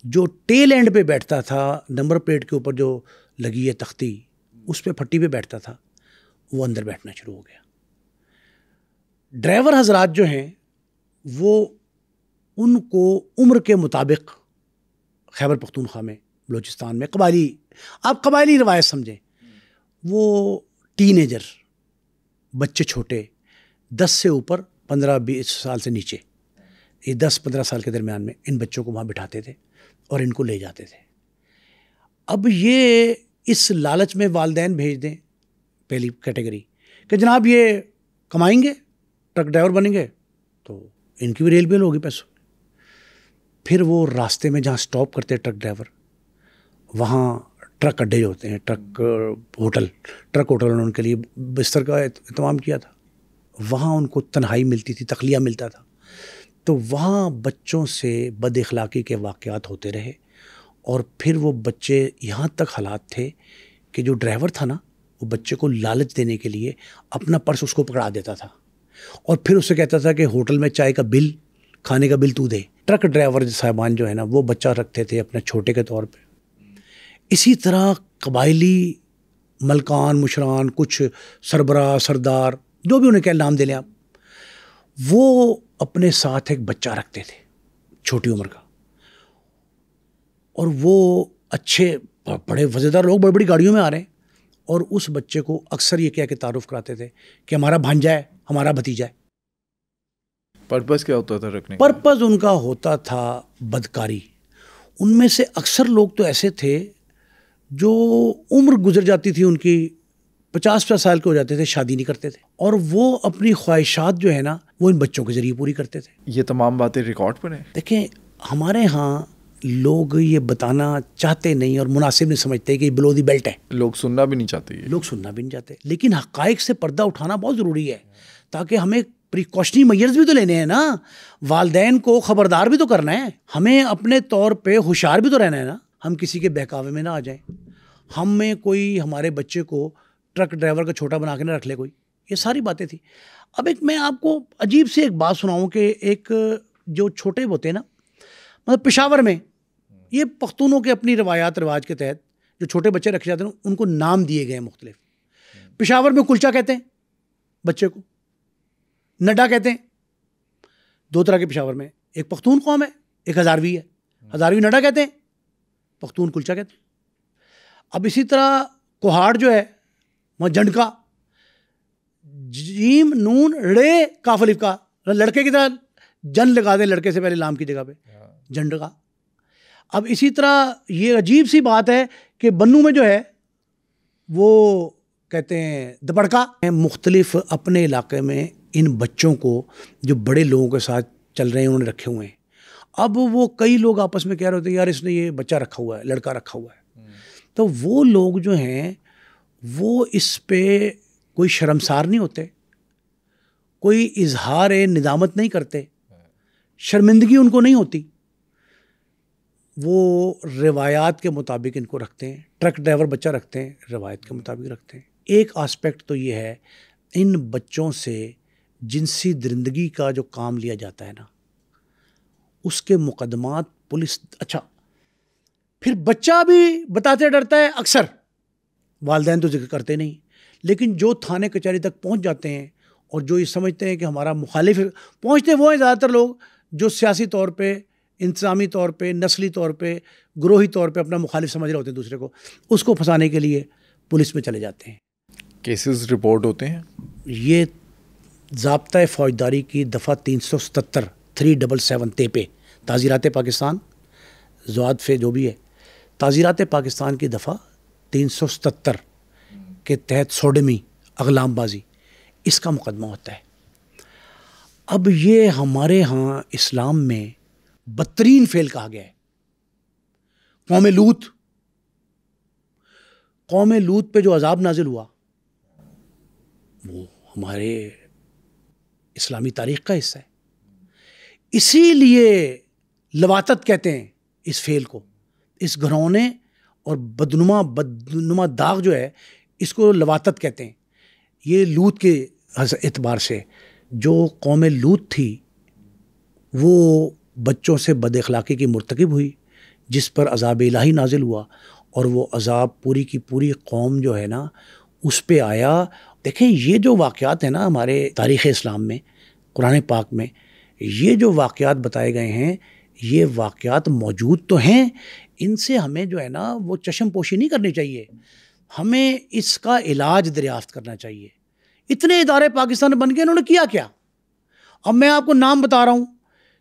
S2: جو ٹیل اینڈ پہ بیٹھتا تھا, نمبر پلیٹ کے اوپر جو لگی ہے تختی, اس پہ پھٹی پہ بیٹھتا تھا, وہ اندر بیٹھنا شروع ہو گیا. ڈرائیور حضرات جو ہیں وہ ان کو عمر کے مطابق خیبر پختونخوا میں، بلوچستان میں قبائلی، آپ قبائلی روایت سمجھیں، وہ ٹین ایجر بچے چھوٹے 10 سے اوپر 15-20 سال سے نیچے، یہ 10-15 سال کے درمیان میں ان بچوں کو وہاں بٹھاتے تھے اور ان کو لے جاتے تھے. اب یہ اس لالچ میں والدین بھیج دیں پہلی کیٹیگری کہ جناب یہ کمائیں گے، ٹرک ڈرائیور بنیں گے تو ان کی بھی ریل بیل ہوگی پیسوں. پھر وہ راستے میں جہاں سٹاپ کرتے ٹرک ڈرائیور، وہاں ٹرک اڈے جو ہوتے ہیں، ٹرک ہوٹل انہوں نے ان کے لیے بستر کا اہتمام کیا تھا، وہاں ان کو تنہائی ملتی تھی، تخلیہ ملتا تھا. تو وہاں بچوں سے بد اخلاقی کے واقعات ہوتے رہے، اور پھر وہ بچے یہاں تک حالات تھے کہ جو ڈرائیور تھا نا، وہ بچے کو لالچ دینے کے لیے اپنا پرس اس کو پکڑا دیتا تھا اور پھر اس سے کہتا تھا کہ ہوٹل میں چائے کا بل، کھانے کا بل تو دے. ٹرک ڈرائیور صاحبان جو ہے نا وہ بچہ رکھتے تھے اپنے چھوٹے کے طور پہ. اسی طرح قبائلی ملکان، مشران، کچھ سربراہ، سردار، جو بھی انہیں کیا نام دے لیں آپ، وہ اپنے ساتھ ایک بچہ رکھتے تھے چھوٹی عمر کا، اور وہ اچھے بڑے وزیدار لوگ بڑی بڑی گاڑیوں میں آ رہے ہیں، اور اس بچے کو اکثر یہ کہہ کے تعارف کراتے تھے کہ ہمارا بھانجا ہے، ہمارا بھتیجا ہے.
S1: پرپز کیا ہوتا تھا رکھنے کا؟
S2: پرپز ان کا ہوتا تھا بدکاری. ان میں سے اکثر لوگ تو ایسے تھے جو عمر گزر جاتی تھی ان کی، 50 سال کے ہو جاتے تھے، شادی نہیں کرتے تھے، اور وہ اپنی خواہشات جو ہے نا وہ ان بچوں کے ذریعے پوری کرتے تھے.
S1: یہ تمام باتیں ریکارڈ پر ہیں.
S2: دیکھیں ہمارے ہاں لوگ یہ بتانا چاہتے نہیں اور مناسب نہیں سمجھتے کہ یہ بلو دی بیلٹ ہے.
S1: لوگ سننا بھی نہیں چاہتے.
S2: لوگ سننا بھی نہیں چاہتے، لیکن حقائق سے پردہ اٹھانا بہت ضروری ہے، تاکہ ہمیں پریکاشنری میئرز بھی تو لینے ہیں نا، والدین کو خبردار بھی تو کرنا ہے، ہمیں اپنے طور پہ ہوشیار بھی تو رہنا ہے نا، ہم کسی کے بہکاوے میں نہ آ جائیں، ہمیں کوئی ہمارے بچے کو ٹرک ڈرائیور کا چھوٹا بنا کے نہ رکھ لے کوئی. یہ ساری باتیں تھیں. اب ایک میں آپ کو عجیب سی ایک بات سناؤں کہ ایک جو چھوٹے ہوتے ہیں نا، مطلب پشاور میں یہ پختونوں کے اپنی روایات رواج کے تحت جو چھوٹے بچے رکھے جاتے ہیں ان کو نام دیے گئے ہیں مختلف. پشاور میں کلچا کہتے ہیں بچے کو، نڈا کہتے ہیں. 2 طرح کے پشاور میں، ایک پختون قوم ہے، ایک ہزاروی ہے. ہزاروی نڈا کہتے ہیں، پختون کلچا کہتے ہیں. اب اسی طرح کوہاڑ جو ہے وہاں جنڈکا، جیم نون ڑے کاف الف کا، لڑکے کی طرح جن لگا دیں لڑکے سے پہلے لام کی جگہ پہ، جنڈکا. اب اسی طرح یہ عجیب سی بات ہے کہ بنو میں جو ہے وہ کہتے ہیں دپڑکا. مختلف اپنے علاقے میں ان بچوں کو جو بڑے لوگوں کے ساتھ چل رہے ہیں انہوں نے رکھے ہوئے ہیں. اب وہ کئی لوگ آپس میں کہہ رہے ہوتے ہیں یار اس نے یہ بچہ رکھا ہوا ہے، لڑکا رکھا ہوا ہے. تو وہ لوگ جو ہیں وہ اس پہ کوئی شرمسار نہیں ہوتے، کوئی اظہار ندامت نہیں کرتے، شرمندگی ان کو نہیں ہوتی. وہ روایات کے مطابق ان کو رکھتے ہیں. ٹرک ڈرائیور بچہ رکھتے ہیں، روایت کے مطابق رکھتے ہیں. ایک آسپیکٹ تو یہ ہے، ان بچوں سے جنسی درندگی کا جو کام لیا جاتا ہے نا، اس کے مقدمات پولیس، اچھا پھر بچہ بھی بتاتے ڈرتا ہے، اکثر والدین تو ذکر کرتے نہیں، لیکن جو تھانے کچہری تک پہنچ جاتے ہیں اور جو یہ سمجھتے ہیں کہ ہمارا مخالف پہنچتے وہ ہیں زیادہ تر لوگ جو سیاسی طور پہ، انتظامی طور پہ، نسلی طور پہ، گروہی طور پہ اپنا مخالف سمجھ رہے ہوتے ہیں دوسرے کو، اس کو پھنسانے کے لیے پولیس میں چلے جاتے ہیں.
S1: کیسز رپورٹ ہوتے ہیں.
S2: یہ ضابطۂ فوجداری کی دفعہ 377 377 تے پہ تعزیرات پاکستان زواد فے جو بھی ہے، تعزیرات پاکستان کی دفعہ 377 کے تحت سوڈمی، اغلام بازی، اس کا مقدمہ ہوتا ہے. اب یہ ہمارے ہاں اسلام میں بدترین فعل کہا گیا ہے. قوم لوط پہ جو عذاب نازل ہوا وہ ہمارے اسلامی تاریخ کا حصہ ہے. اسی لیے لواطت کہتے ہیں اس فعل کو، اس گھرونے اور بدنما داغ جو ہے اس کو لواطت کہتے ہیں. یہ لوط کے اعتبار سے جو قوم لوط تھی وہ بچوں سے بد اخلاقی کی مرتکب ہوئی، جس پر عذاب الہی نازل ہوا، اور وہ عذاب پوری کی پوری قوم جو ہے نا اس پہ آیا. دیکھیں یہ جو واقعات ہیں نا ہمارے تاریخ اسلام میں قرآن پاک میں یہ جو واقعات بتائے گئے ہیں یہ واقعات موجود تو ہیں، ان سے ہمیں جو ہے نا وہ چشم پوشی نہیں کرنی چاہیے، ہمیں اس کا علاج دریافت کرنا چاہیے۔ اتنے ادارے پاکستان میں بن گئے، انہوں نے کیا کیا؟ اب میں آپ کو نام بتا رہا ہوں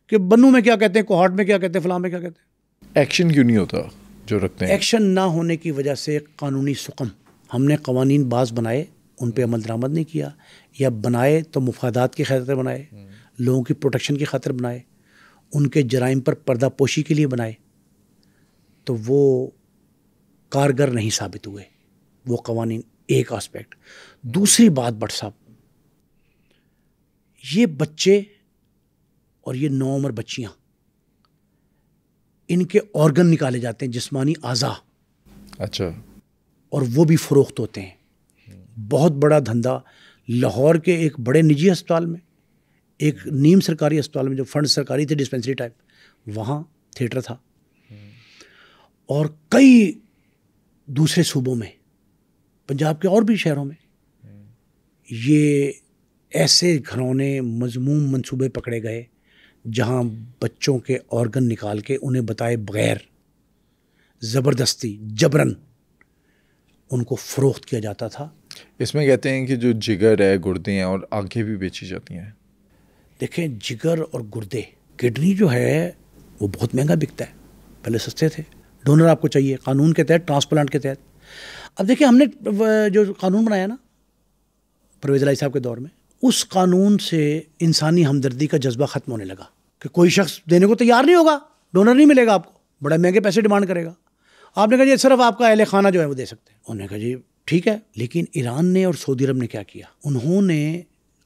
S2: کہ بنو میں کیا کہتے ہیں، کوہاٹ میں کیا کہتے ہیں، فلاں میں کیا کہتے ہیں۔
S1: ایکشن کیوں نہیں ہوتا جو رکھتے ہیں؟
S2: ایکشن نہ ہونے کی وجہ سے قانونی سقم، ہم نے قوانین بعض بنائے ان پہ عمل درآمد نہیں کیا، یا بنائے تو مفادات کی خاطر بنائے، لوگوں کی پروٹیکشن کی خاطر بنائے، ان کے جرائم پر پردہ پوشی کے لیے بنائے، تو وہ کارگر نہیں ثابت ہوئے وہ قوانین۔ ایک آسپیکٹ۔ دوسری بات بٹ صاحب، یہ بچے اور یہ نوعمر بچیاں، ان کے آرگن نکالے جاتے ہیں، جسمانی اعضاء،
S1: اچھا،
S2: اور وہ بھی فروخت ہوتے ہیں۔ بہت بڑا دھندا لاہور کے ایک بڑے نجی ہسپتال میں، ایک نیم سرکاری ہسپتال میں جو فنڈ سرکاری تھے، ڈسپینسری ٹائپ، وہاں تھیٹر تھا، اور کئی دوسرے صوبوں میں، پنجاب کے اور بھی شہروں میں یہ ایسے گھرونے مذموم منصوبے پکڑے گئے جہاں بچوں کے آرگن نکال کے انہیں بتائے بغیر زبردستی جبرن ان کو فروخت کیا جاتا تھا۔
S1: اس میں کہتے ہیں کہ جو جگر ہے، گردے ہیں اور آنکھیں بھی بیچی جاتی ہیں۔
S2: دیکھیں جگر اور گردے، کڈنی جو ہے وہ بہت مہنگا بکتا ہے، پہلے سستے تھے، ڈونر آپ کو چاہیے قانون کے تحت، ٹرانسپلانٹ کے تحت۔ اب دیکھیں ہم نے جو قانون بنایا نا پرویز الہی صاحب کے دور میں، اس قانون سے انسانی ہمدردی کا جذبہ ختم ہونے لگا کہ کوئی شخص دینے کو تیار نہیں ہوگا، ڈونر نہیں ملے گا آپ کو، بڑے مہنگے پیسے ڈیمانڈ کرے گا۔ آپ نے کہا جی صرف آپ کا اہل خانہ جو ہے وہ دے سکتے ہیں، انہوں نے کہا جی ٹھیک ہے۔ لیکن ایران نے اور سعودی عرب نے کیا کیا، انہوں نے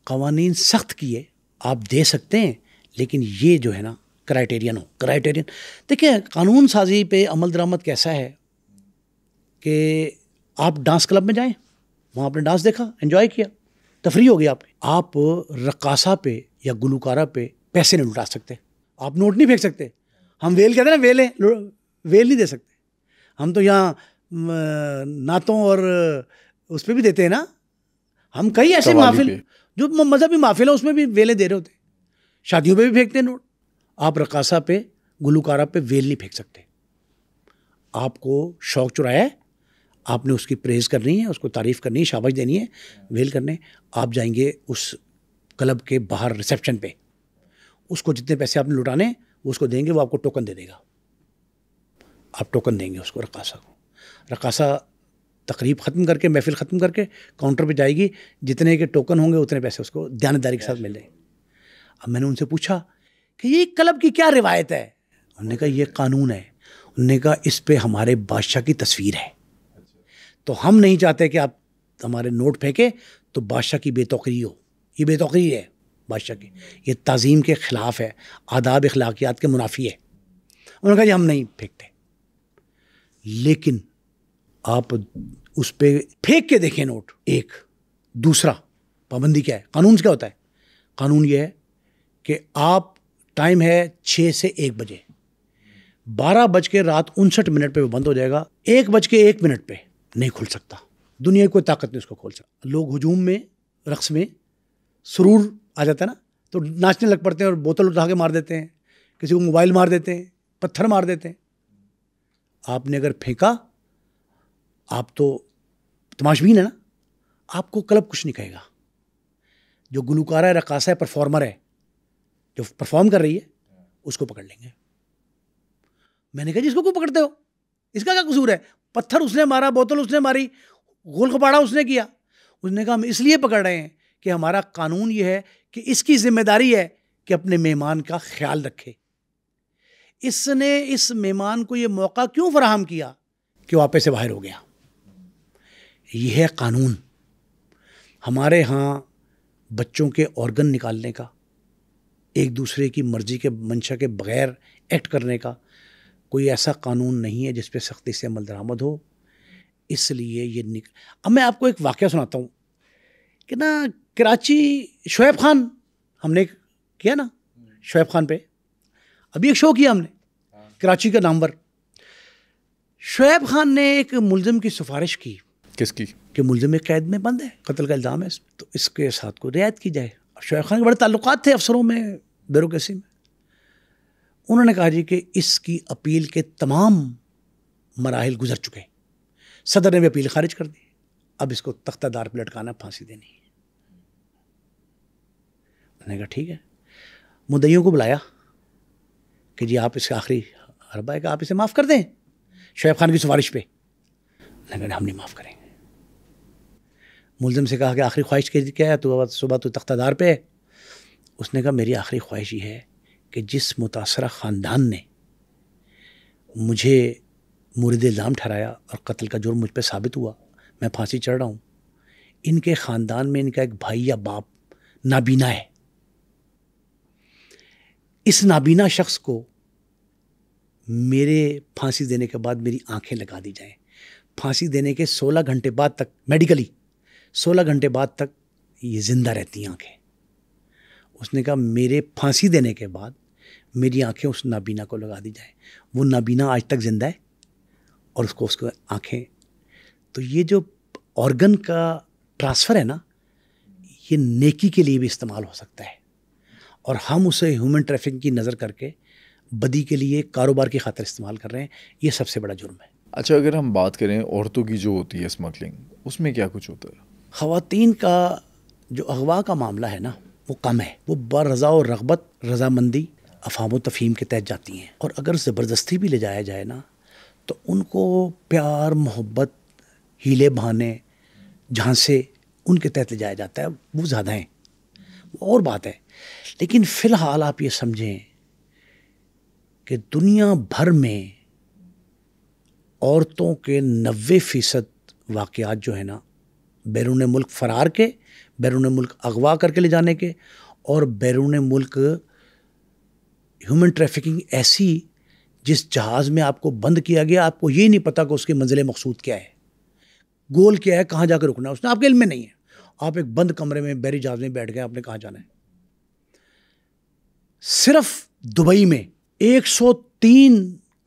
S2: قوانین سخت کیے، آپ دے سکتے ہیں لیکن یہ جو ہے نا کرائٹیرین ہو، کرائٹیرین۔ دیکھیں قانون سازی پہ عمل درآمد کیسا ہے کہ آپ ڈانس کلب میں جائیں، وہاں آپ نے ڈانس دیکھا، انجوائے کیا، تفریح ہوگی آپ کی، آپ رقاصہ پہ یا گلوکارہ پہ پیسے نہیں لٹا سکتے، آپ نوٹ نہیں پھینک سکتے۔ ہم ویل کہتے ہیں نا، ویل نہیں دے سکتے، ہم تو یہاں نعتوں اور اس پہ بھی دیتے ہیں نا، ہم کئی ایسے محافل جو مذہبی محافل ہیں اس میں بھی ویلیں دے رہے ہوتے ہیں، شادیوں پہ بھی پھینکتے ہیں نوٹ۔ آپ رقاصہ پہ گلوکارہ پہ ویل نہیں پھینک سکتے۔ آپ کو شوق چرایا ہے، آپ نے اس کی پریز کرنی ہے، اس کو تعریف کرنی ہے، شاباش دینی ہے، ویل کرنے، آپ جائیں گے اس کلب کے باہر ریسیپشن پہ، اس کو جتنے پیسے آپ نے لٹانے وہ اس کو دیں گے، وہ آپ کو ٹوکن دے دے گا، آپ ٹوکن دیں گے اس کو، رقاصہ کو۔ رقاصہ تقریب ختم کر کے، محفل ختم کر کے کاؤنٹر پہ جائے گی، جتنے کے ٹوکن ہوں گے اتنے پیسے اس کو دیانتداری کے ساتھ مل جائیں گے۔ اب میں نے ان سے پوچھا کہ یہ کلب کی کیا روایت ہے؟ انہوں نے کہا یہ قانون ہے۔ انہوں نے کہا اس پہ ہمارے بادشاہ کی تصویر ہے، تو ہم نہیں چاہتے کہ آپ ہمارے نوٹ پھینکے تو بادشاہ کی بے توقیری ہو، یہ بے توقیری ہے بادشاہ کی، یہ تعظیم کے خلاف ہے، آداب اخلاقیات کے منافی ہے۔ انہوں نے کہا جی ہم نہیں پھینکتے، لیکن آپ اس پہ پھینک کے دیکھیں نوٹ۔ ایک دوسرا پابندی کیا ہے، قانون سے کیا ہوتا ہے؟ قانون یہ ہے کہ آپ ٹائم ہے 6 سے 1 بجے، 12 بج کے رات 59 منٹ پہ وہ بند ہو جائے گا، 1 بج کے 1 منٹ پہ نہیں کھل سکتا، دنیا کی کوئی طاقت نہیں اس کو کھول سکتا۔ لوگ ہجوم میں، رقص میں سرور آ جاتا ہے نا تو ناچنے لگ پڑتے ہیں اور بوتل اٹھا کے مار دیتے ہیں، کسی کو موبائل مار دیتے ہیں، پتھر مار دیتے ہیں۔ آپ نے اگر پھینکا، آپ تو تماشبین ہے نا، آپ کو کلب کچھ نہیں کہے گا۔ جو گلوکارہ ہے، رقاصہ ہے، پرفارمر ہے، جو پرفارم کر رہی ہے، اس کو پکڑ لیں گے۔ میں نے کہا جی اس کو کیوں پکڑتے ہو، اس کا کیا قصور ہے؟ پتھر اس نے مارا، بوتل اس نے ماری، غول خپاڑا اس نے کیا۔ اس نے کہا ہم اس لیے پکڑ رہے ہیں کہ ہمارا قانون یہ ہے کہ اس کی ذمہ داری ہے کہ اپنے مہمان کا خیال رکھے۔ اس نے اس مہمان کو یہ موقع کیوں فراہم کیا کہ وہ آپے سے باہر ہو گیا؟ یہ ہے قانون۔ ہمارے ہاں بچوں کے آرگن نکالنے کا، ایک دوسرے کی مرضی کے منشا کے بغیر ایکٹ کرنے کا کوئی ایسا قانون نہیں ہے جس پہ سختی سے عمل درآمد ہو۔ اس لیے یہ اب میں آپ کو ایک واقعہ سناتا ہوں کہ نا کراچی، شعیب خان ہم نے کیا نا، شعیب خان پہ ابھی ایک شو کیا ہم نے، کراچی کا نامور۔ شعیب خان نے ایک ملزم کی سفارش کی۔
S1: کس کی؟
S2: کہ ملزم قید میں بند ہے، قتل کا الزام ہے اس پہ، تو اس کے ساتھ کو رعایت کی جائے، شعیب خان کے بڑے تعلقات تھے افسروں میں بیوروکریسی میں. انہوں نے کہا جی کہ اس کی اپیل کے تمام مراحل گزر چکے, صدر نے بھی اپیل خارج کر دی, اب اس کو تختہ دار پہ لٹکانا, پھانسی دینی ہے. میں نے کہا ٹھیک ہے. مدعیوں کو بلایا کہ جی آپ اس کا آخری حربہ ہے کہ آپ اسے معاف کر دیں شعیب خان کی سفارش پہ. میں نے کہا ہم نہیں معاف کریں گے. ملزم سے کہا کہ آخری خواہش کیا ہے, تو صبح تو تختہ دار پہ ہے. اس نے کہا میری آخری خواہش یہ ہے کہ جس متاثرہ خاندان نے مجھے مورد الزام ٹھہرایا اور قتل کا جرم مجھ پہ ثابت ہوا, میں پھانسی چڑھ رہا ہوں, ان کے خاندان میں ان کا ایک بھائی یا باپ نابینا ہے. اس نابینا شخص کو میرے پھانسی دینے کے بعد میری آنکھیں لگا دی جائیں. پھانسی دینے کے 16 گھنٹے بعد تک, میڈیکلی 16 گھنٹے بعد تک یہ زندہ رہتی ہیں آنکھیں. اس نے کہا میرے پھانسی دینے کے بعد میری آنکھیں اس نابینا کو لگا دی جائیں. وہ نابینا آج تک زندہ ہے اور اس کو آنکھیں. تو یہ جو آرگن کا ٹرانسفر ہے نا, یہ نیکی کے لیے بھی استعمال ہو سکتا ہے, اور ہم اسے ہیومن ٹریفکنگ کی نظر کر کے بدی کے لیے کاروبار کی خاطر استعمال کر رہے ہیں. یہ سب سے بڑا جرم ہے.
S1: اچھا, اگر ہم بات کریں عورتوں کی جو ہوتی ہے اسمگلنگ, اس میں کیا کچھ ہوتا ہے؟
S2: خواتین کا جو اغوا کا معاملہ ہے نا, وہ کم ہے. وہ برضا و رغبت, رضامندی, افہام و تفہیم کے تحت جاتی ہیں. اور اگر زبردستی بھی لے جایا جائے نا, تو ان کو پیار, محبت, ہیلے بہانے, جھانسے, ان کے تحت لے جایا جاتا ہے. وہ زیادہ ہیں, وہ اور بات ہے. لیکن فی الحال آپ یہ سمجھیں کہ دنیا بھر میں عورتوں کے 90% واقعات جو ہے نا, بیرون ملک فرار کے, بیرون ملک اغوا کر کے لے جانے کے, اور بیرون ملک ہیومن ٹریفکنگ ایسی جس جہاز میں آپ کو بند کیا گیا, آپ کو یہ نہیں پتا کہ اس کی منزل مقصود کیا ہے, گول کیا ہے, کہاں جا کے رکنا ہے, اس نے آپ کے علم میں نہیں ہے. آپ ایک بند کمرے میں بحری جہاز میں بیٹھ گئے, آپ نے کہاں جانا ہے. صرف دبئی میں 103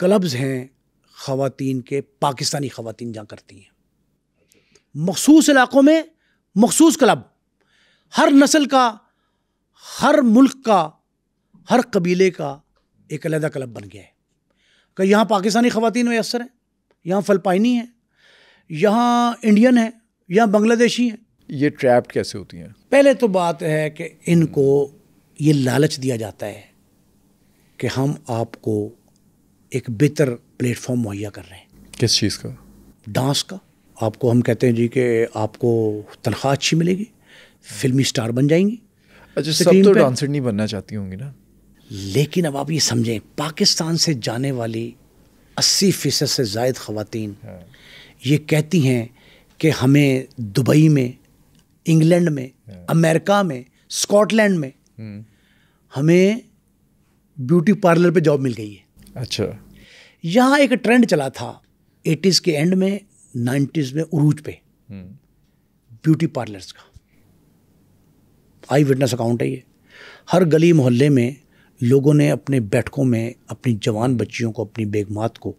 S2: کلبز ہیں خواتین کے, پاکستانی خواتین جہاں کرتی ہیں. مخصوص علاقوں میں مخصوص کلب, ہر نسل کا, ہر ملک کا, ہر قبیلے کا ایک علیحدہ کلب بن گیا ہے. کہ یہاں پاکستانی خواتین میسر ہیں, یہاں فلپائنی ہیں, یہاں انڈین ہیں, یہاں بنگلہ دیشی ہیں.
S1: یہ ٹریپڈ کیسے ہوتی ہیں؟
S2: پہلے تو بات ہے کہ ان کو یہ لالچ دیا جاتا ہے کہ ہم آپ کو ایک بہتر پلیٹ فارم مہیا کر رہے ہیں.
S1: کس چیز کا؟
S2: ڈانس کا. آپ کو ہم کہتے ہیں جی کہ آپ کو تنخواہ اچھی ملے گی, فلمی سٹار بن جائیں گی.
S1: اچھا, سب تو ڈانسر نہیں بننا چاہتی ہوں گی نا.
S2: لیکن اب آپ یہ سمجھیں, پاکستان سے جانے والی 80% سے زائد خواتین یہ کہتی ہیں کہ ہمیں دبئی میں, انگلینڈ میں, امریکہ میں, اسکاٹ لینڈ میں ہمیں بیوٹی پارلر پہ جاب مل گئی ہے.
S1: اچھا.
S2: یہاں ایک ٹرینڈ چلا تھا 80s کے اینڈ میں, 90s میں عروج پہ بیوٹی پارلرز کا. آئی وٹنس اکاؤنٹ ہے یہ. ہر گلی محلے میں لوگوں نے اپنے بیٹھکوں میں اپنی جوان بچیوں کو, اپنی بیگمات کو,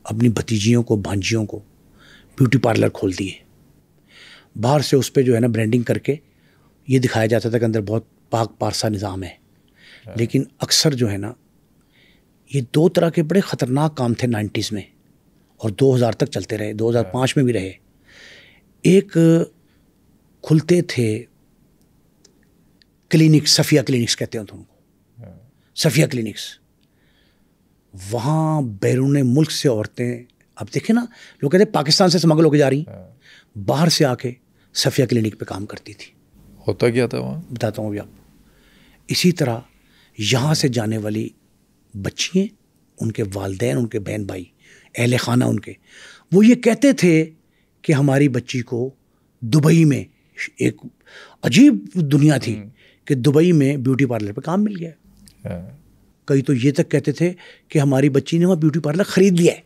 S2: اپنی بھتیجیوں کو, بھانجیوں کو بیوٹی پارلر کھول دیے. باہر سے اس پہ جو ہے نا برانڈنگ کر کے یہ دکھایا جاتا تھا کہ اندر بہت پاک پارسا نظام ہے. لیکن اکثر جو ہے نا, یہ 2 طرح کے بڑے خطرناک کام تھے 90s میں, اور 2000 تک چلتے رہے, 2005 میں بھی رہے. ایک کھلتے تھے کلینک, صفیہ کلینکس کہتے ہیں ان کو, صفیہ کلینکس. وہاں بیرون ملک سے عورتیں, اب دیکھیں نا, لوگ کہتے ہیں پاکستان سے اسمگل ہو کے جا رہی ہیں, باہر سے آ کے صفیہ کلینک پہ کام کرتی تھی.
S1: ہوتا کیا تھا وہاں؟
S2: بتاتا ہوں ابھی آپ. اسی طرح یہاں سے جانے والی بچیاں, ان کے والدین, ان کے بہن بھائی, اہل خانہ ان کے, وہ یہ کہتے تھے کہ ہماری بچی کو دبئی میں, ایک عجیب دنیا تھی کہ دبئی میں بیوٹی پارلر پہ کام مل گیا. کئی تو یہ تک کہتے تھے کہ ہماری بچی نے وہاں بیوٹی پارلر خرید لیا ہے.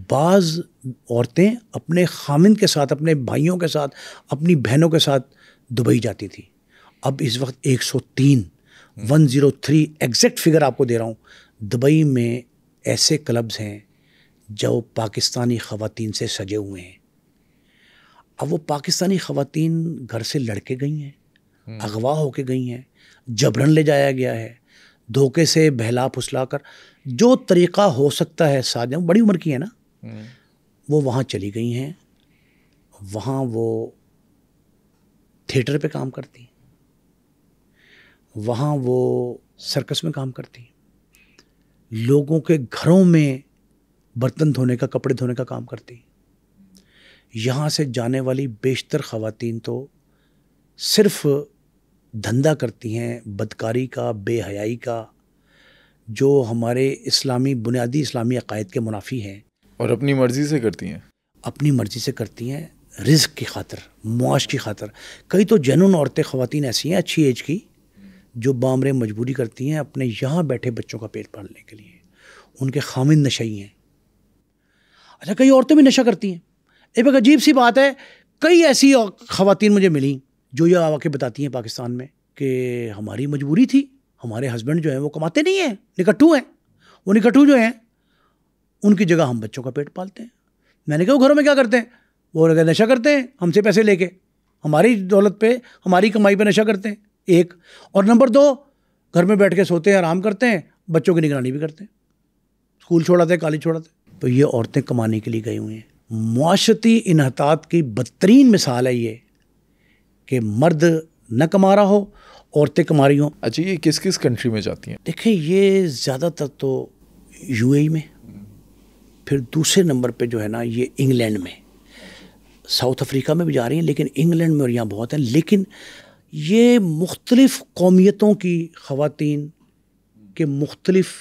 S2: بعض عورتیں اپنے خامند کے ساتھ, اپنے بھائیوں کے ساتھ, اپنی بہنوں کے ساتھ دبئی جاتی تھی. اب اس وقت 103 ایگزیکٹ فگر آپ کو دے رہا ہوں, دبئی میں ایسے کلبز ہیں جو پاکستانی خواتین سے سجے ہوئے ہیں. اب وہ پاکستانی خواتین گھر سے لڑکے گئی ہیں, اغوا ہو کے گئی ہیں, جبرن لے جایا گیا ہے, دھوکے سے بہلا پھسلا کر, جو طریقہ ہو سکتا ہے ساتھ, بڑی عمر کی ہے نا, وہ وہاں چلی گئی ہیں. وہاں وہ تھیٹر پہ کام کرتی ہیں, وہاں وہ سرکس میں کام کرتی ہیں, لوگوں کے گھروں میں برتن دھونے کا, کپڑے دھونے کا کام کرتی ہیں. یہاں سے جانے والی بیشتر خواتین تو صرف دھندا کرتی ہیں بدکاری کا, بے حیائی کا, جو ہمارے اسلامی بنیادی اسلامی عقائد کے منافی ہیں,
S1: اور اپنی مرضی سے کرتی ہیں.
S2: اپنی مرضی سے کرتی ہیں, رزق کی خاطر, معاش کی خاطر. کئی تو جنون عورتیں, خواتین ایسی ہیں اچھی ایج کی, جو بامرے مجبوری کرتی ہیں اپنے یہاں بیٹھے بچوں کا پیٹ پالنے کے لیے. ان کے خامند نشئی ہیں. اچھا, کئی عورتیں بھی نشہ کرتی ہیں. ایک عجیب سی بات ہے, کئی ایسی خواتین مجھے ملیں جو یہ آ کے بتاتی ہیں پاکستان میں کہ ہماری مجبوری تھی, ہمارے ہسبینڈ جو ہیں وہ کماتے نہیں ہیں, نکٹو ہیں. وہ نکٹو جو ہیں ان کی جگہ ہم بچوں کا پیٹ پالتے ہیں. میں نے کہا وہ گھروں میں کیا کرتے ہیں؟ وہ نشہ کرتے ہیں ہم سے پیسے لے کے, ہماری دولت پہ, ہماری کمائی پہ نشہ کرتے ہیں. ایک. اور نمبر دو, گھر میں بیٹھ کے سوتے ہیں, آرام کرتے ہیں, بچوں کی نگرانی بھی کرتے ہیں, اسکول چھوڑاتے ہیں, کالج چھوڑاتے ہیں. تو یہ عورتیں کمانے کے لیے گئی ہوئی ہیں. معاشرتی انحطاط کی بدترین مثال ہے یہ کہ مرد نہ کما رہا ہو, عورتیں کما رہی ہوں.
S1: اچھا, یہ کس کس کنٹری میں جاتی ہیں؟
S2: دیکھیں, یہ زیادہ تر تو یو اے ای میں, پھر دوسرے نمبر پہ جو ہے نا یہ انگلینڈ میں, ساؤتھ افریقہ میں بھی جا رہی ہیں, لیکن انگلینڈ میں اور یہاں بہت ہیں. لیکن یہ مختلف قومیتوں کی خواتین کے مختلف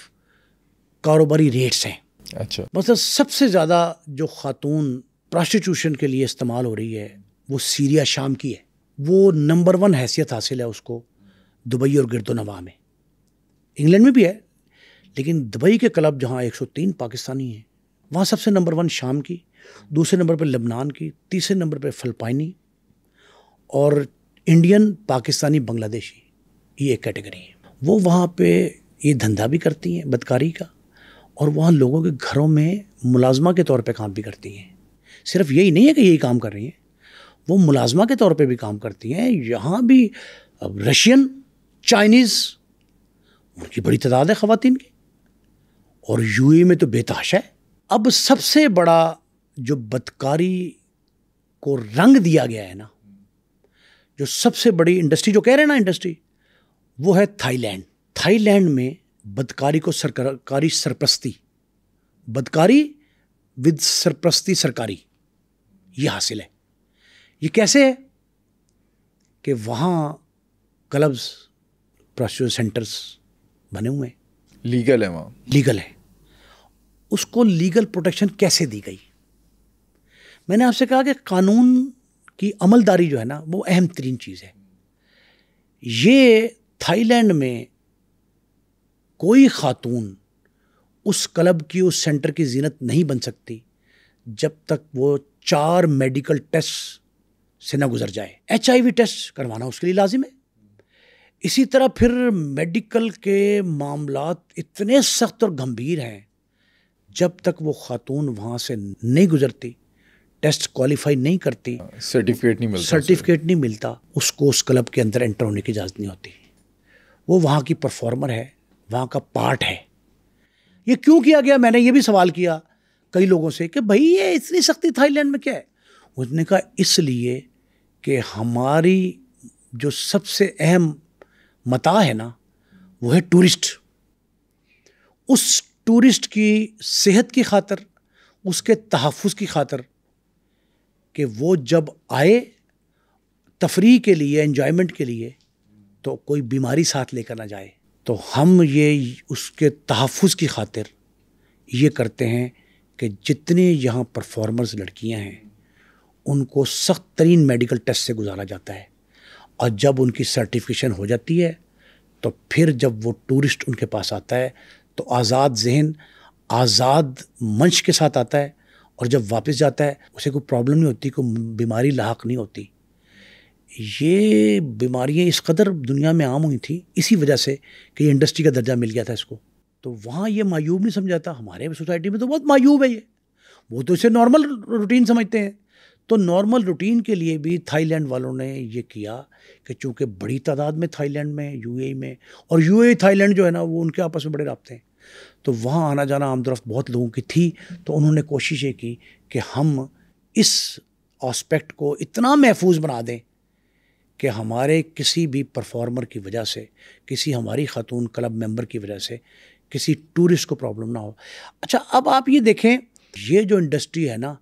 S2: کاروباری ریٹس ہیں.
S1: اچھا,
S2: مثلا سب سے زیادہ جو خاتون پراسٹیٹیوشن کے لیے استعمال ہو رہی ہے وہ سیریا, شام کی ہے. وہ نمبر 1 حیثیت حاصل ہے اس کو دبئی اور گرد و نواح میں. انگلینڈ میں بھی ہے, لیکن دبئی کے کلب جہاں 103 پاکستانی ہیں, وہاں سب سے نمبر 1 شام کی, دوسرے نمبر پہ لبنان کی, تیسرے نمبر پہ فلپائنی, اور انڈین, پاکستانی, بنگلہ دیشی, یہ ایک کیٹیگری ہے. وہ وہاں پہ یہ دھندا بھی کرتی ہیں بدکاری کا, اور وہاں لوگوں کے گھروں میں ملازمہ کے طور پہ کام بھی کرتی ہیں. صرف یہی نہیں ہے کہ یہی کام کر رہی ہیں, وہ ملازمہ کے طور پہ بھی کام کرتی ہیں. یہاں بھی رشین, چائنیز, ان کی بڑی تعداد ہے خواتین کی, اور یو اے میں تو بے تحاشا ہے. اب سب سے بڑا جو بدکاری کو رنگ دیا گیا ہے نا, جو سب سے بڑی انڈسٹری جو کہہ رہے ہیں نا انڈسٹری, وہ ہے تھائی لینڈ. تھائی لینڈ میں بدکاری کو سرکاری سرپرستی, بدکاری ود سرپرستی سرکاری, یہ حاصل ہے. یہ کیسے ہے کہ وہاں کلبز, پراسٹیوشن سینٹرز بنے ہوئے ہیں,
S1: لیگل ہے, وہاں
S2: لیگل ہے. اس کو لیگل پروٹیکشن کیسے دی گئی؟ میں نے آپ سے کہا کہ قانون کی عملداری جو ہے نا وہ اہم ترین چیز ہے. یہ تھائی لینڈ میں کوئی خاتون اس کلب کی, اس سینٹر کی زینت نہیں بن سکتی جب تک وہ 4 میڈیکل ٹیسٹ سے نہ گزر جائے. HIV ٹیسٹ کروانا اس کے لیے لازم ہے. اسی طرح پھر میڈیکل کے معاملات اتنے سخت اور گمبھیر ہیں, جب تک وہ خاتون وہاں سے نہیں گزرتی, ٹیسٹ کوالیفائی نہیں کرتی, سرٹیفکیٹ نہیں ملتا, اس کو اس کلب کے اندر انٹر ہونے کی اجازت نہیں ہوتی. وہ وہاں کی پرفارمر ہے, وہاں کا پارٹ ہے. یہ کیوں کیا گیا؟ میں نے یہ بھی سوال کیا کئی لوگوں سے کہ بھائی یہ اتنی سختی تھائی لینڈ میں کیا ہے؟ اس نے کہا اس لیے کہ ہماری جو سب سے اہم متاع ہے نا وہ ہے ٹورسٹ. اس ٹورسٹ کی صحت کی خاطر, اس کے تحفظ کی خاطر, کہ وہ جب آئے تفریح کے لیے, انجوائمنٹ کے لیے, تو کوئی بیماری ساتھ لے کر نہ جائے. تو ہم یہ اس کے تحفظ کی خاطر یہ کرتے ہیں کہ جتنے یہاں پرفارمرز لڑکیاں ہیں ان کو سخت ترین میڈیکل ٹیسٹ سے گزارا جاتا ہے, اور جب ان کی سرٹیفکیشن ہو جاتی ہے تو پھر جب وہ ٹورسٹ ان کے پاس آتا ہے تو آزاد ذہن, آزاد منش کے ساتھ آتا ہے, اور جب واپس جاتا ہے اسے کوئی پرابلم نہیں ہوتی, کوئی بیماری لاحق نہیں ہوتی. یہ بیماریاں اس قدر دنیا میں عام ہوئی تھیں اسی وجہ سے کہ یہ انڈسٹری کا درجہ مل گیا تھا اس کو. تو وہاں یہ معیوب نہیں سمجھا جاتا. ہمارے سوسائٹی میں تو بہت معیوب ہے یہ, وہ تو اسے نارمل روٹین سمجھتے ہیں. تو نارمل روٹین کے لیے بھی تھائی لینڈ والوں نے یہ کیا کہ چونکہ بڑی تعداد میں تھائی لینڈ میں یو اے میں، اور یو اے تھائی لینڈ جو ہے نا وہ ان کے آپس میں بڑے رابطے ہیں، تو وہاں آنا جانا آمد و رفت بہت لوگوں کی تھی، تو انہوں نے کوشش یہ کی کہ ہم اس آسپیکٹ کو اتنا محفوظ بنا دیں کہ ہمارے کسی بھی پرفارمر کی وجہ سے، کسی ہماری خاتون کلب ممبر کی وجہ سے کسی ٹورسٹ کو پرابلم نہ ہو۔ اچھا اب آپ یہ دیکھیں، یہ جو انڈسٹری ہے نا،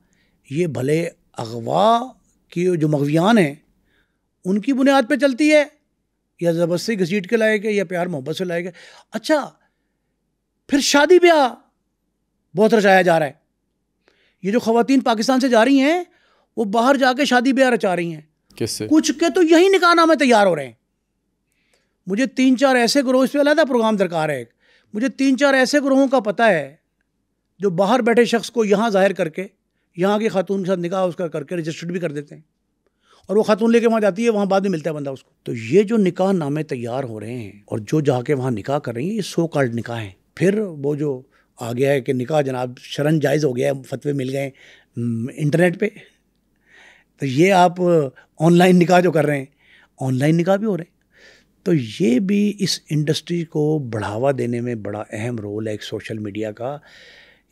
S2: یہ بھلے اغوا کی جو مغویان ہیں ان کی بنیاد پہ چلتی ہے، یا زبردستی گھسیٹ کے لائے گئے، یا پیار محبت سے لائے گئے۔ اچھا پھر شادی بیاہ بہت رچایا جا رہا ہے، یہ جو خواتین پاکستان سے جا رہی ہیں وہ باہر جا کے شادی بیاہ رچا رہی ہیں،
S1: کس سے؟
S2: کچھ کے تو یہی نکاح نامے تیار ہو رہے ہیں۔ مجھے 3-4 ایسے گروہ، اس پہ علیحدہ پروگرام درکار ہے، مجھے 3-4 ایسے گروہوں کا پتہ ہے جو باہر بیٹھے شخص کو یہاں ظاہر کر کے یہاں کی خاتون کے ساتھ نکاح اس کا کر کے رجسٹرڈ بھی کر دیتے ہیں، اور وہ خاتون لے کے وہاں جاتی ہے، وہاں بعد میں ملتا ہے بندہ اس کو۔ تو یہ جو نکاح نامے تیار ہو رہے ہیں اور جو جا کے وہاں نکاح کر رہی ہیں، یہ سو کالڈ نکاح ہیں۔ پھر وہ جو آ گیا ہے کہ نکاح جناب شرعاً جائز ہو گیا ہے، فتوے مل گئے انٹرنیٹ پہ، تو یہ آپ آن لائن نکاح جو کر رہے ہیں، آن لائن نکاح بھی ہو رہے ہیں۔ تو یہ بھی اس انڈسٹری کو بڑھاوا دینے میں بڑا اہم رول ہے ایک سوشل میڈیا کا۔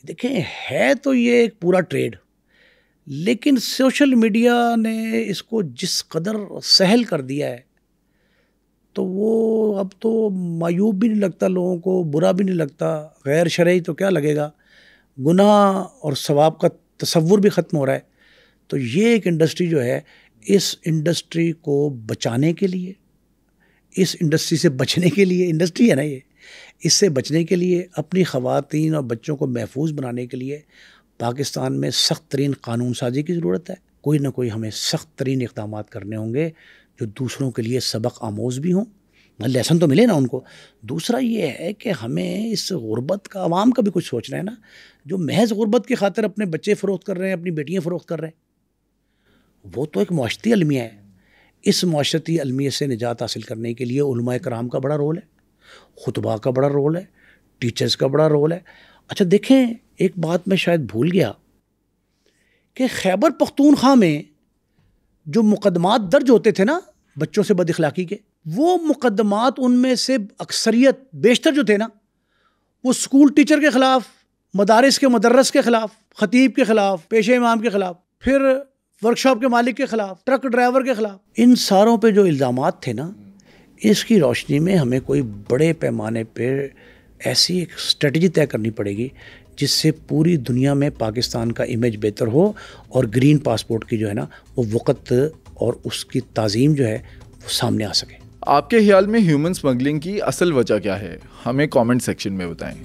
S2: دیکھیں ہے تو یہ ایک پورا ٹریڈ، لیکن سوشل میڈیا نے اس کو جس قدر سہل کر دیا ہے تو وہ اب تو معیوب بھی نہیں لگتا لوگوں کو، برا بھی نہیں لگتا، غیر شرعی تو کیا لگے گا، گناہ اور ثواب کا تصور بھی ختم ہو رہا ہے۔ تو یہ ایک انڈسٹری جو ہے، اس انڈسٹری کو بچانے کے لیے، اس انڈسٹری سے بچنے کے لیے، انڈسٹری ہے نا یہ، اس سے بچنے کے لیے، اپنی خواتین اور بچوں کو محفوظ بنانے کے لیے پاکستان میں سخت ترین قانون سازی کی ضرورت ہے۔ کوئی نہ کوئی ہمیں سخت ترین اقدامات کرنے ہوں گے جو دوسروں کے لیے سبق آموز بھی ہوں، لیسن تو ملے نا ان کو۔ دوسرا یہ ہے کہ ہمیں اس غربت کا، عوام کا بھی کچھ سوچنا ہے نا، جو محض غربت کی خاطر اپنے بچے فروخت کر رہے ہیں، اپنی بیٹیاں فروخت کر رہے ہیں، وہ تو ایک معاشرتی المیہ ہے۔ اس معاشرتی المیہ سے نجات حاصل کرنے کے لیے علماء کرام کا بڑا رول ہے، خطباء کا بڑا رول ہے، ٹیچرز کا بڑا رول ہے۔ اچھا دیکھیں، ایک بات میں شاید بھول گیا کہ خیبر پختونخوا میں جو مقدمات درج ہوتے تھے نا بچوں سے بد اخلاقی کے، وہ مقدمات ان میں سے اکثریت، بیشتر جو تھے نا، وہ سکول ٹیچر کے خلاف، مدارس کے مدرس کے خلاف، خطیب کے خلاف، پیشہ امام کے خلاف، پھر ورکشاپ کے مالک کے خلاف، ٹرک ڈرائیور کے خلاف، ان ساروں پہ جو الزامات تھے نا، اس کی روشنی میں ہمیں کوئی بڑے پیمانے پہ ایسی ایک اسٹریٹجی طے کرنی پڑے گی جس سے پوری دنیا میں پاکستان کا امیج بہتر ہو، اور گرین پاسپورٹ کی جو ہے نا وہ وقت اور اس کی تعظیم جو ہے وہ سامنے آ سکے۔
S1: آپ کے خیال میں ہیومن سمگلنگ کی اصل وجہ کیا ہے؟ ہمیں کامنٹ سیکشن میں بتائیں۔